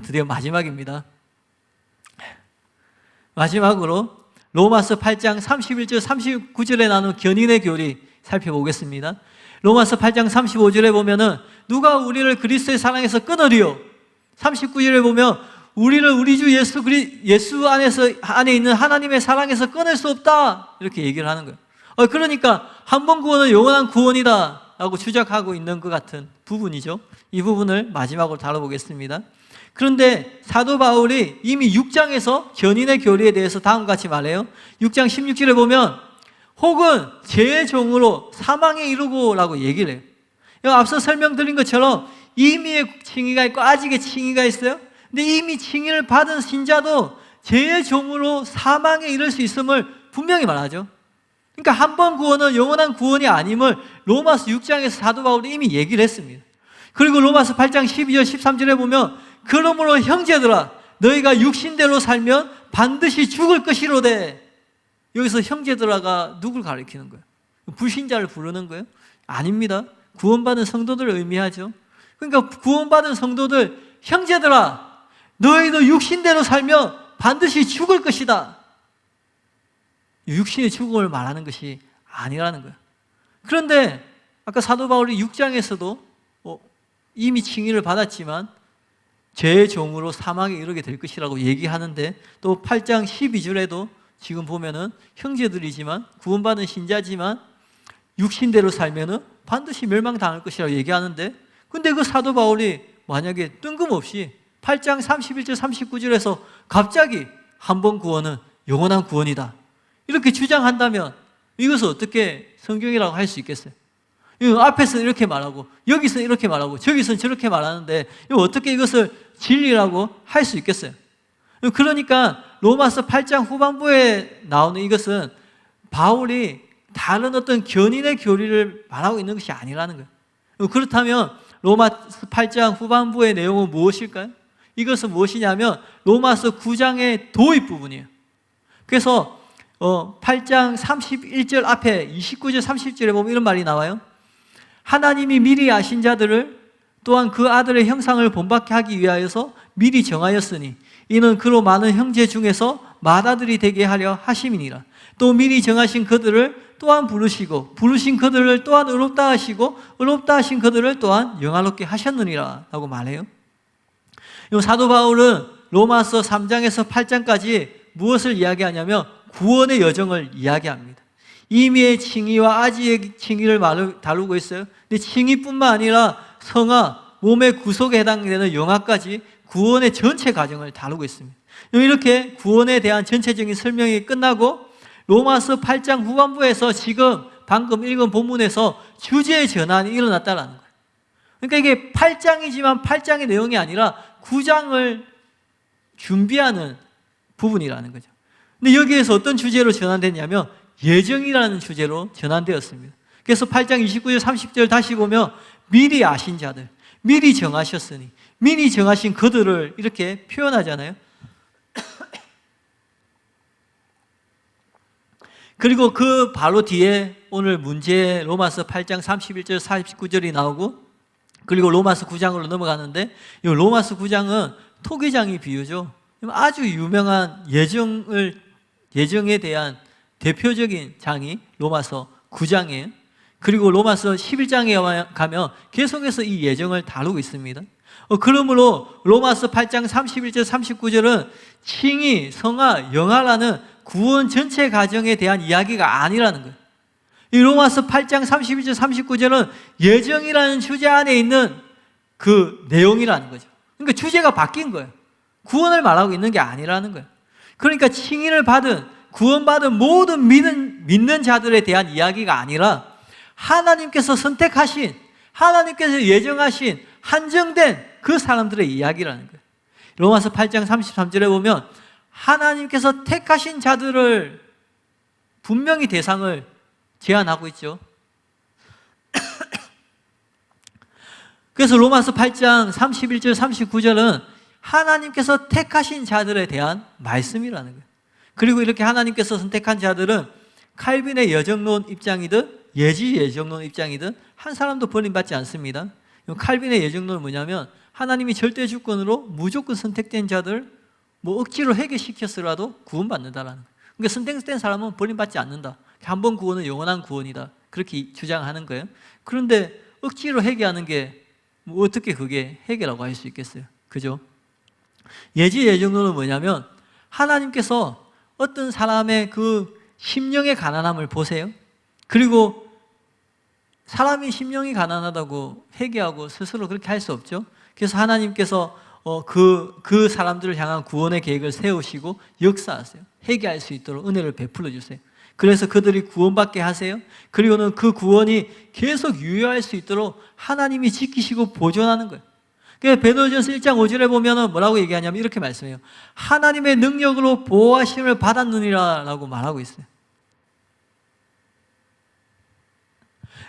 드디어 마지막입니다. 마지막으로 로마서 8장 31절 39절에 나눈 견인의 교리 살펴보겠습니다. 로마서 8장 35절에 보면은 누가 우리를 그리스도의 사랑에서 끊으리요? 39절에 보면 우리를 우리 주 예수 안에 있는 하나님의 사랑에서 끊을 수 없다, 이렇게 얘기를 하는 거예요. 그러니까 한 번 구원은 영원한 구원이다 라고 주장하고 있는 것 같은 부분이죠. 이 부분을 마지막으로 다뤄보겠습니다. 그런데 사도 바울이 이미 6장에서 견인의 교리에 대해서 다음과 같이 말해요. 6장 16절에 보면 혹은 죄의 종으로 사망에 이르고 라고 얘기를 해요. 앞서 설명드린 것처럼 임의의 칭의가 있고 아직의 칭의가 있어요. 근데 이미 칭의를 받은 신자도 죄의 종으로 사망에 이를 수 있음을 분명히 말하죠. 그러니까 한 번 구원은 영원한 구원이 아님을 로마서 6장에서 사도 바울이 이미 얘기를 했습니다. 그리고 로마서 8장 12절 13절에 보면 그러므로 형제들아 너희가 육신대로 살면 반드시 죽을 것이로되, 여기서 형제들아가 누굴 가리키는 거예요? 불신자를 부르는 거예요? 아닙니다. 구원받은 성도들을 의미하죠. 그러니까 구원받은 성도들, 형제들아 너희도 육신대로 살면 반드시 죽을 것이다. 육신의 죽음을 말하는 것이 아니라는 거예요. 그런데 아까 사도 바울이 6장에서도 이미 칭의를 받았지만 죄의 종으로 사망에 이르게 될 것이라고 얘기하는데, 또 8장 12절에도 지금 보면은 형제들이지만 구원받은 신자지만 육신대로 살면은 반드시 멸망당할 것이라고 얘기하는데, 근데 그 사도 바울이 만약에 뜬금없이 8장 31절 39절에서 갑자기 한 번 구원은 영원한 구원이다 이렇게 주장한다면 이것을 어떻게 성경이라고 할 수 있겠어요? 앞에서는 이렇게 말하고 여기서는 이렇게 말하고 저기서는 저렇게 말하는데 어떻게 이것을 진리라고 할 수 있겠어요? 그러니까 로마서 8장 후반부에 나오는 이것은 바울이 다른 어떤 견인의 교리를 말하고 있는 것이 아니라는 거예요. 그렇다면 로마서 8장 후반부의 내용은 무엇일까요? 이것은 무엇이냐면 로마서 9장의 도입 부분이에요. 그래서 8장 31절 앞에 29절 30절에 보면 이런 말이 나와요. 하나님이 미리 아신 자들을 또한 그 아들의 형상을 본받게 하기 위하여서 미리 정하였으니 이는 그로 많은 형제 중에서 맏아들이 되게 하려 하심이니라. 또 미리 정하신 그들을 또한 부르시고 부르신 그들을 또한 의롭다 하시고 의롭다 하신 그들을 또한 영화롭게 하셨느니라 라고 말해요. 사도 바울은 로마서 3장에서 8장까지 무엇을 이야기하냐면 구원의 여정을 이야기합니다. 임의의 칭의와 아지의 칭의를 다루고 있어요. 근데 칭의뿐만 아니라 성화, 몸의 구속에 해당되는 영화까지 구원의 전체 과정을 다루고 있습니다. 이렇게 구원에 대한 전체적인 설명이 끝나고 로마서 8장 후반부에서 지금 방금 읽은 본문에서 주제의 전환이 일어났다는 거예요. 그러니까 이게 8장이지만 8장의 내용이 아니라 9장을 준비하는 부분이라는 거죠. 근데 여기에서 어떤 주제로 전환됐냐면 예정이라는 주제로 전환되었습니다. 그래서 8장 29절 30절 다시 보면 미리 아신 자들, 미리 정하셨으니, 미리 정하신 그들을 이렇게 표현하잖아요. 그리고 그 바로 뒤에 오늘 문제 로마서 8장 31절 49절이 나오고, 그리고 로마서 9장으로 넘어가는데 이 로마서 9장은 토기장이 비유죠. 아주 유명한 예정에 대한 대표적인 장이 로마서 9장이에요. 그리고 로마서 11장에 가면 계속해서 이 예정을 다루고 있습니다. 그러므로 로마서 8장 31절 39절은 칭의, 성화, 영화라는 구원 전체 과정에 대한 이야기가 아니라는 거예요. 이 로마서 8장 31절 39절은 예정이라는 주제 안에 있는 그 내용이라는 거죠. 그러니까 주제가 바뀐 거예요. 구원을 말하고 있는 게 아니라는 거예요. 그러니까 칭의를 받은, 구원받은 모든 믿는 자들에 대한 이야기가 아니라 하나님께서 선택하신, 하나님께서 예정하신 한정된 그 사람들의 이야기라는 거예요. 로마서 8장 33절에 보면 하나님께서 택하신 자들을 분명히 대상을 제한하고 있죠. 그래서 로마서 8장 31절 39절은 하나님께서 택하신 자들에 대한 말씀이라는 거예요. 그리고 이렇게 하나님께서 선택한 자들은 칼빈의 여정론 입장이든 예지 여정론 입장이든 한 사람도 버림받지 않습니다. 칼빈의 여정론은 뭐냐면 하나님이 절대 주권으로 무조건 선택된 자들 억지로 회개시켰으라도 구원받는다라는 거예요. 그러니까 선택된 사람은 버림받지 않는다. 한 번 구원은 영원한 구원이다. 그렇게 주장하는 거예요. 그런데 억지로 회개하는 게 뭐 어떻게 그게 회개라고 할 수 있겠어요? 그죠? 예지 예정론은 뭐냐면 하나님께서 어떤 사람의 그 심령의 가난함을 보세요. 그리고 사람이 심령이 가난하다고 회개하고 스스로 그렇게 할 수 없죠. 그래서 하나님께서 그 사람들을 향한 구원의 계획을 세우시고 역사하세요. 회개할 수 있도록 은혜를 베풀어 주세요. 그래서 그들이 구원받게 하세요. 그리고는 그 구원이 계속 유효할 수 있도록 하나님이 지키시고 보존하는 거예요. 그래서 베드로전서 1장 5절에 보면 뭐라고 얘기하냐면 이렇게 말씀해요. 하나님의 능력으로 보호하심을 받았느니라 라고 말하고 있어요.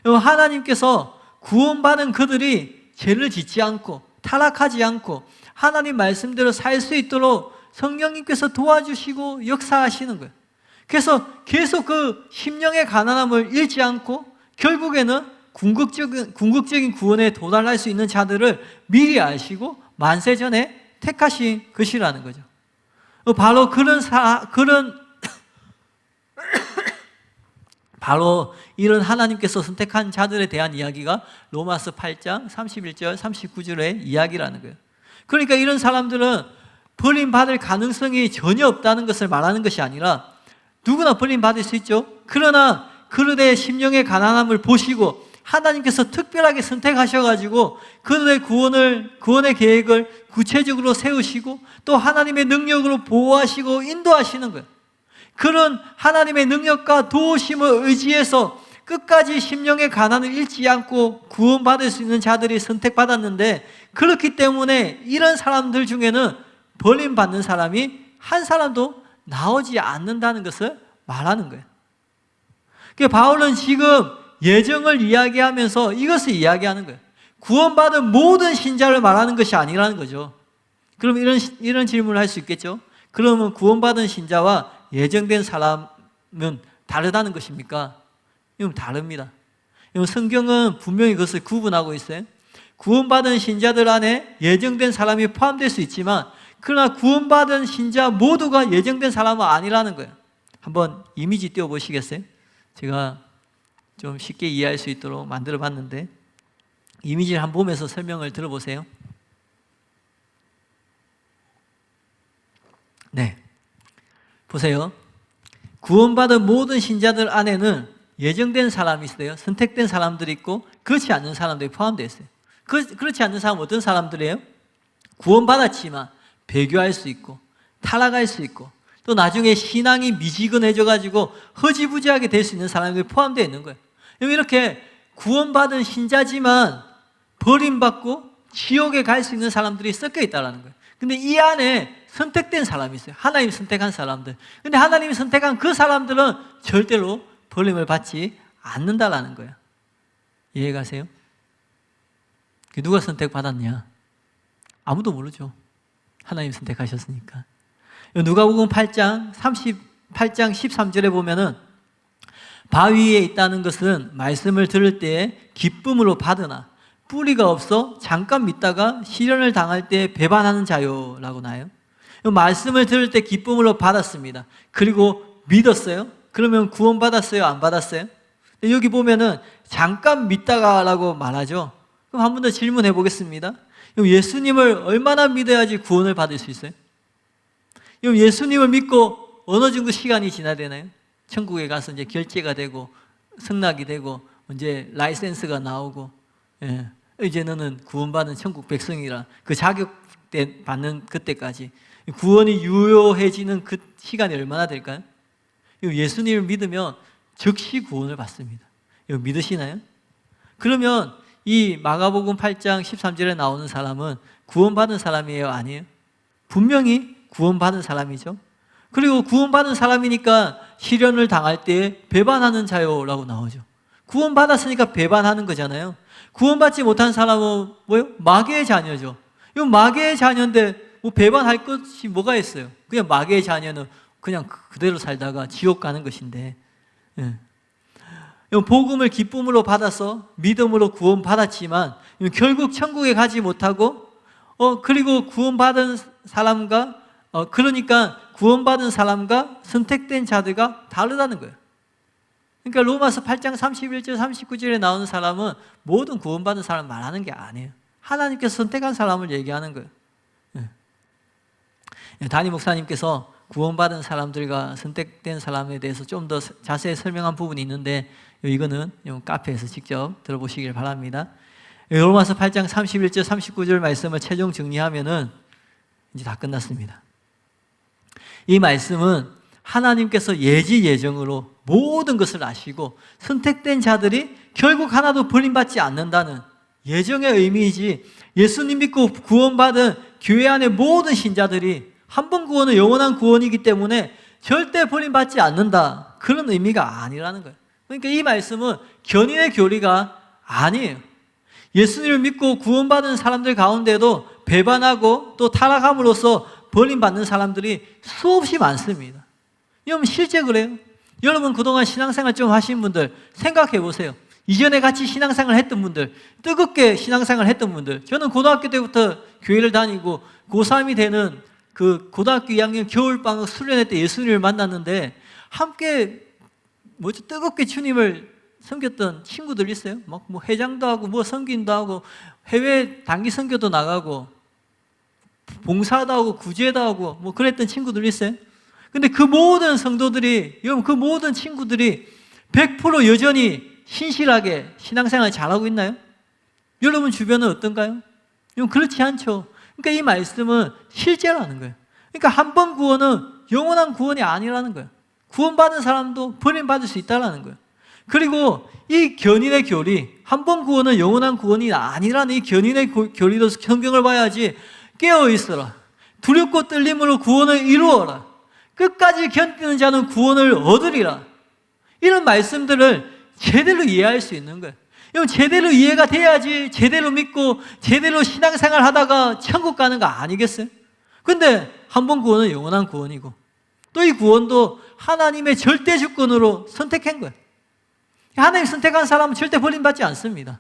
하나님께서 구원받은 그들이 죄를 짓지 않고 타락하지 않고 하나님 말씀대로 살 수 있도록 성령님께서 도와주시고 역사하시는 거예요. 그래서 계속 그 심령의 가난함을 잃지 않고 결국에는 궁극적인 구원에 도달할 수 있는 자들을 미리 아시고 만세 전에 택하신 것이라는 거죠. 바로 바로 이런 하나님께서 선택한 자들에 대한 이야기가 로마서 8장 31절 39절의 이야기라는 거예요. 그러니까 이런 사람들은 버림받을 가능성이 전혀 없다는 것을 말하는 것이 아니라 누구나 버림받을 수 있죠. 그러나 그들의 심령의 가난함을 보시고 하나님께서 특별하게 선택하셔가지고 그들의 구원의 계획을 구체적으로 세우시고 또 하나님의 능력으로 보호하시고 인도하시는 거예요. 그런 하나님의 능력과 도우심을 의지해서 끝까지 심령의 가난을 잃지 않고 구원받을 수 있는 자들이 선택받았는데 그렇기 때문에 이런 사람들 중에는 버림받는 사람이 한 사람도 나오지 않는다는 것을 말하는 거예요. 그러니까 바울은 지금 예정을 이야기하면서 이것을 이야기하는 거예요. 구원받은 모든 신자를 말하는 것이 아니라는 거죠. 그럼 이런 질문을 할 수 있겠죠. 그러면 구원받은 신자와 예정된 사람은 다르다는 것입니까? 이건 다릅니다. 성경은 분명히 그것을 구분하고 있어요. 구원받은 신자들 안에 예정된 사람이 포함될 수 있지만 그러나 구원받은 신자 모두가 예정된 사람은 아니라는 거예요. 한번 이미지 띄워보시겠어요? 제가 좀 쉽게 이해할 수 있도록 만들어 봤는데 이미지를 한번 보면서 설명을 들어보세요. 네, 보세요. 구원받은 모든 신자들 안에는 예정된 사람이 있어요. 선택된 사람들이 있고 그렇지 않은 사람들이 포함되어 있어요. 그렇지 않은 사람은 어떤 사람들이에요? 구원받았지만 배교할 수 있고 타락할 수 있고 또 나중에 신앙이 미지근해져가지고 허지부지하게 될 수 있는 사람들이 포함되어 있는 거예요. 이렇게 구원받은 신자지만 버림받고 지옥에 갈 수 있는 사람들이 섞여 있다는 거예요. 근데 이 안에 선택된 사람이 있어요. 하나님이 선택한 사람들. 근데 하나님이 선택한 그 사람들은 절대로 버림을 받지 않는다라는 거예요. 이해가세요? 누가 선택받았냐? 아무도 모르죠. 하나님 선택하셨으니까. 누가복음 8장 13절에 보면은 바위에 있다는 것은 말씀을 들을 때에 기쁨으로 받으나 뿌리가 없어 잠깐 믿다가 시련을 당할 때 배반하는 자요라고 나요. 말씀을 들을 때 기쁨으로 받았습니다. 그리고 믿었어요. 그러면 구원받았어요? 안 받았어요? 여기 보면은 잠깐 믿다가라고 말하죠. 그럼 한 번 더 질문해 보겠습니다. 예수님을 얼마나 믿어야지 구원을 받을 수 있어요? 예수님을 믿고 어느 정도 시간이 지나야 되나요? 천국에 가서 이제 결제가 되고 승낙이 되고 이제 라이센스가 나오고 이제 너는 구원받은 천국 백성이라 그 자격 받는 그때까지 구원이 유효해지는 그 시간이 얼마나 될까요? 예수님을 믿으면 즉시 구원을 받습니다. 이거 믿으시나요? 그러면 이 마가복음 8장 13절에 나오는 사람은 구원받은 사람이에요? 아니에요? 분명히 구원받은 사람이죠. 그리고 구원받은 사람이니까 시련을 당할 때 배반하는 자요라고 나오죠. 구원받았으니까 배반하는 거잖아요. 구원받지 못한 사람은 뭐예요? 마귀의 자녀죠. 이 마귀의 자녀인데 뭐 배반할 것이 뭐가 있어요? 그냥 마귀의 자녀는 그냥 그대로 살다가 지옥 가는 것인데 복음을 기쁨으로 받아서 믿음으로 구원받았지만 결국 천국에 가지 못하고 그리고 구원받은 사람과 그러니까 구원받은 사람과 선택된 자들과 다르다는 거예요. 그러니까 로마서 8장 31절 39절에 나오는 사람은 모든 구원받은 사람 말하는 게 아니에요. 하나님께서 선택한 사람을 얘기하는 거예요. 담임 목사님께서 구원받은 사람들과 선택된 사람에 대해서 좀 더 자세히 설명한 부분이 있는데 이거는 카페에서 직접 들어보시길 바랍니다. 로마서 8장 31절 39절 말씀을 최종 정리하면은 이제 다 끝났습니다. 이 말씀은 하나님께서 예지 예정으로 모든 것을 아시고 선택된 자들이 결국 하나도 버림받지 않는다는 예정의 의미이지, 예수님 믿고 구원받은 교회 안의 모든 신자들이 한 번 구원은 영원한 구원이기 때문에 절대 버림받지 않는다, 그런 의미가 아니라는 거예요. 그러니까 이 말씀은 견인의 교리가 아니에요. 예수님을 믿고 구원받은 사람들 가운데도 배반하고 또 타락함으로써 버림받는 사람들이 수없이 많습니다. 여러분 실제 그래요. 여러분 그동안 신앙생활 좀 하신 분들 생각해 보세요. 이전에 같이 신앙생활 했던 분들, 뜨겁게 신앙생활 했던 분들, 저는 고등학교 때부터 교회를 다니고 고3이 되는 그 고등학교 2학년 겨울방학 수련회 때 예수님을 만났는데 함께 뜨겁게 주님을 섬겼던 친구들 있어요? 막 뭐 회장도 하고 뭐 섬긴도 하고 해외 단기 선교도 나가고 봉사도 하고 구제도 하고 뭐 그랬던 친구들 있어요? 근데 그 모든 성도들이, 여러분 그 모든 친구들이 100% 여전히 신실하게 신앙생활 잘하고 있나요? 여러분 주변은 어떤가요? 여러분 그렇지 않죠. 그러니까 이 말씀은 실제라는 거예요. 그러니까 한 번 구원은 영원한 구원이 아니라는 거예요. 구원받은 사람도 버림받을 수 있다는 거예요. 그리고 이 견인의 교리, 한 번 구원은 영원한 구원이 아니라는 이 견인의 교리도 성경을 봐야지. 깨어있어라, 두렵고 떨림으로 구원을 이루어라, 끝까지 견디는 자는 구원을 얻으리라, 이런 말씀들을 제대로 이해할 수 있는 거예요. 이건 제대로 이해가 돼야지 제대로 믿고 제대로 신앙생활 하다가 천국 가는 거 아니겠어요? 근데 한 번 구원은 영원한 구원이고 또 이 구원도 하나님의 절대 주권으로 선택한 거예요. 하나님 선택한 사람은 절대 버림받지 않습니다.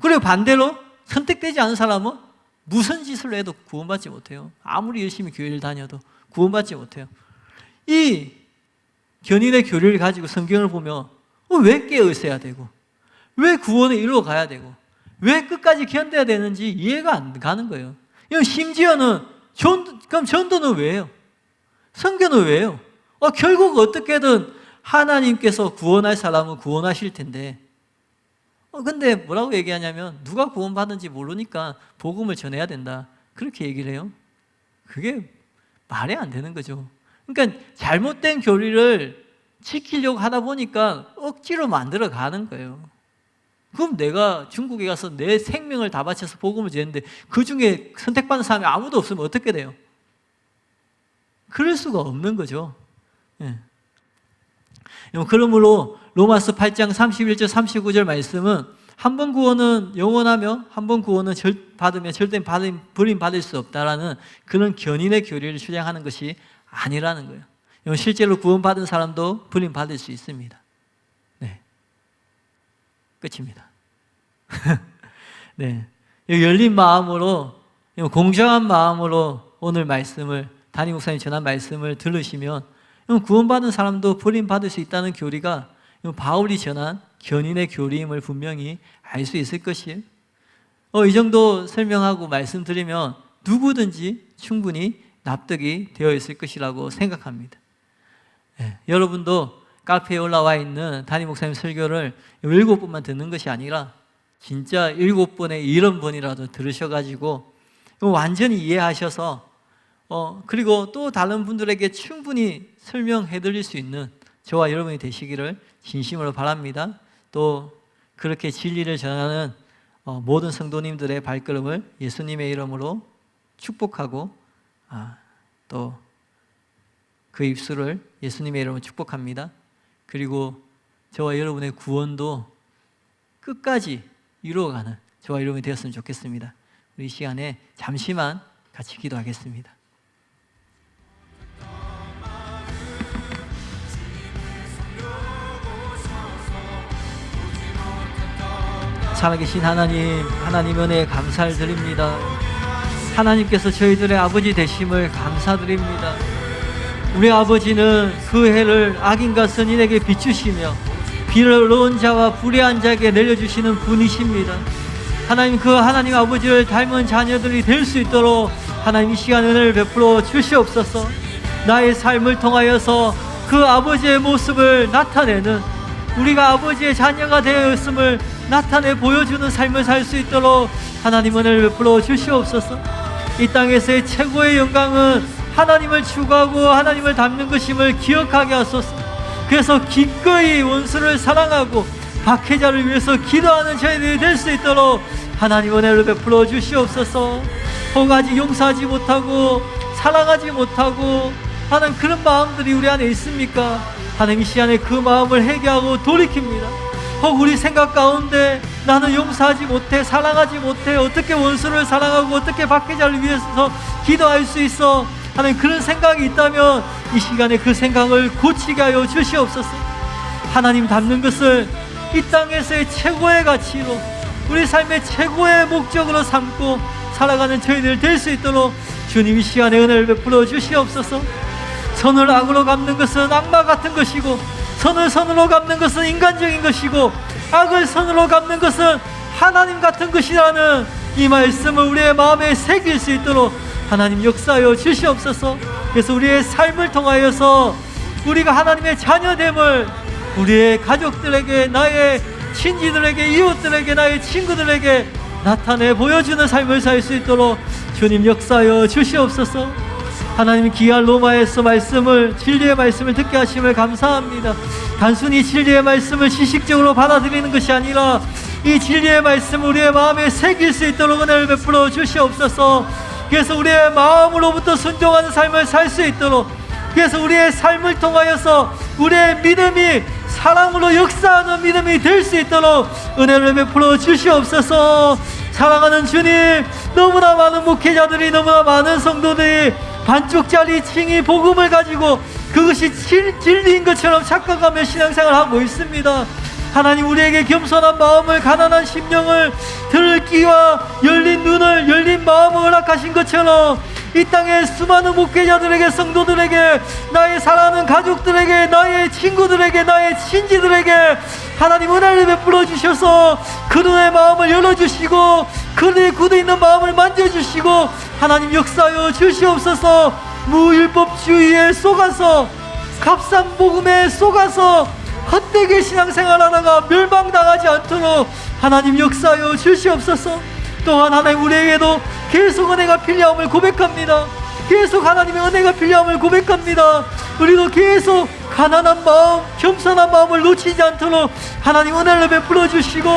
그리고 반대로 선택되지 않은 사람은 무슨 짓을 해도 구원받지 못해요. 아무리 열심히 교회를 다녀도 구원받지 못해요. 이 견인의 교리를 가지고 성경을 보면 왜 깨어 있어야 되고 왜 구원을 이루어 가야 되고 왜 끝까지 견뎌야 되는지 이해가 안 가는 거예요. 심지어는 그럼 전도는 왜요? 선교는 왜요? 결국 어떻게든 하나님께서 구원할 사람은 구원하실 텐데 근데 뭐라고 얘기하냐면 누가 구원받은지 모르니까 복음을 전해야 된다, 그렇게 얘기를 해요. 그게 말이 안 되는 거죠. 그러니까 잘못된 교리를 지키려고 하다 보니까 억지로 만들어 가는 거예요. 그럼 내가 중국에 가서 내 생명을 다 바쳐서 복음을 전했는데 그 중에 선택받은 사람이 아무도 없으면 어떻게 돼요? 그럴 수가 없는 거죠. 예. 그러므로 로마서 8장 31절 39절 말씀은 한 번 구원은 영원하며 한 번 구원은 받으면 절대 버림받을 수 없다라는 그런 견인의 교리를 주장하는 것이 아니라는 거예요. 실제로 구원받은 사람도 버림받을 수 있습니다. 네, 끝입니다. 네, 열린 마음으로, 공정한 마음으로 오늘 말씀을, 담임 목사님 전한 말씀을 들으시면 구원받은 사람도 버림받을 수 있다는 교리가 바울이 전한 견인의 교리임을 분명히 알 수 있을 것이에요. 이 정도 설명하고 말씀드리면 누구든지 충분히 납득이 되어 있을 것이라고 생각합니다. 여러분도 카페에 올라와 있는 담임 목사님 설교를 7번만 듣는 것이 아니라 진짜 7번에 70번이라도 들으셔가지고 완전히 이해하셔서 그리고 또 다른 분들에게 충분히 설명해 드릴 수 있는 저와 여러분이 되시기를 진심으로 바랍니다. 또 그렇게 진리를 전하는 모든 성도님들의 발걸음을 예수님의 이름으로 축복하고 또 그 입술을 예수님의 이름으로 축복합니다. 그리고 저와 여러분의 구원도 끝까지 이루어가는 저와 여러분이 되었으면 좋겠습니다. 우리 이 시간에 잠시만 같이 기도하겠습니다. 살아계신 하나님, 하나님 은혜에 감사를 드립니다. 하나님께서 저희들의 아버지 되심을 감사드립니다. 우리 아버지는 그 해를 악인과 선인에게 비추시며 비를 넣은 자와 불의한 자에게 내려주시는 분이십니다. 하나님, 그 하나님 아버지를 닮은 자녀들이 될 수 있도록 하나님 이 시간 은혜를 베풀어 주시옵소서. 나의 삶을 통하여서 그 아버지의 모습을 나타내는, 우리가 아버지의 자녀가 되었음을 나타내 보여주는 삶을 살 수 있도록 하나님 은혜를 베풀어 주시옵소서. 이 땅에서의 최고의 영광은 하나님을 추구하고 하나님을 닮는 것임을 기억하게 하소서. 그래서 기꺼이 원수를 사랑하고 박해자를 위해서 기도하는 저희들이 될 수 있도록 하나님 은혜를 베풀어 주시옵소서. 혹 아직 용서하지 못하고 사랑하지 못하고 하는 그런 마음들이 우리 안에 있습니까? 하나님 이 시간에 그 마음을 회개하고 돌이킵니다. 혹 우리 생각 가운데 나는 용서하지 못해, 사랑하지 못해, 어떻게 원수를 사랑하고 어떻게 박해자를 위해서 기도할 수 있어 하는 그런 생각이 있다면 이 시간에 그 생각을 고치게 하여 주시옵소서. 하나님 닮는 것을 이 땅에서의 최고의 가치로, 우리 삶의 최고의 목적으로 삼고 살아가는 저희들 될 수 있도록 주님 이 시간에 은혜를 베풀어 주시옵소서. 선을 악으로 갚는 것은 악마 같은 것이고, 선을 선으로 갚는 것은 인간적인 것이고, 악을 선으로 갚는 것은 하나님 같은 것이라는 이 말씀을 우리의 마음에 새길 수 있도록 하나님 역사하여 주시옵소서. 그래서 우리의 삶을 통하여서 우리가 하나님의 자녀됨을 우리의 가족들에게, 나의 친지들에게, 이웃들에게, 나의 친구들에게 나타내 보여주는 삶을 살 수 있도록 주님 역사하여 주시옵소서. 하나님 귀한 로마에서 말씀을, 진리의 말씀을 듣게 하심을 감사합니다. 단순히 진리의 말씀을 지식적으로 받아들이는 것이 아니라 이 진리의 말씀을 우리의 마음에 새길 수 있도록 은혜를 베풀어 주시옵소서. 그래서 우리의 마음으로부터 순종하는 삶을 살 수 있도록, 그래서 우리의 삶을 통하여서 우리의 믿음이 사랑으로 역사하는 믿음이 될 수 있도록 은혜를 베풀어 주시옵소서. 사랑하는 주님, 너무나 많은 목회자들이, 너무나 많은 성도들이 반쪽짜리 칭의 복음을 가지고 그것이 진리인 것처럼 착각하며 신앙생활을 하고 있습니다. 하나님, 우리에게 겸손한 마음을, 가난한 심령을, 들을 귀와 열린 눈을, 열린 마음을 허락하신 것처럼 이 땅의 수많은 목회자들에게, 성도들에게, 나의 사랑하는 가족들에게, 나의 친구들에게, 나의 친지들에게 하나님 은혜를 베풀어 주셔서 그들의 마음을 열어주시고 그들의 굳어있는 마음을 만져주시고 하나님 역사하여 주시옵소서. 무율법주의에 속아서, 값싼 복음에 속아서 헛되게 신앙생활하다가 멸망당하지 않도록 하나님 역사하여 주시옵소서. 또한 하나님, 우리에게도 계속 은혜가 필요함을 고백합니다. 계속 하나님의 은혜가 필요함을 고백합니다. 우리도 계속 가난한 마음, 겸손한 마음을 놓치지 않도록 하나님 은혜를 베풀어 주시고,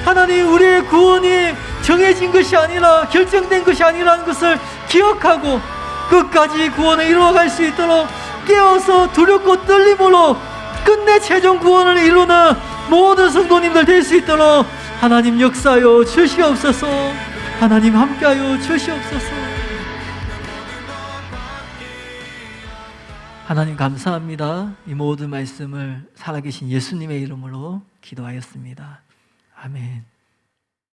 하나님 우리의 구원이 정해진 것이 아니라, 결정된 것이 아니라는 것을 기억하고 끝까지 구원을 이루어갈 수 있도록 깨어서 두렵고 떨림으로 끝내 최종 구원을 이루는 모든 성도님들 될 수 있도록 하나님 역사하여 주시옵소서. 하나님 함께하여 주시옵소서. 하나님 감사합니다. 이 모든 말씀을 살아계신 예수님의 이름으로 기도하였습니다. 아멘.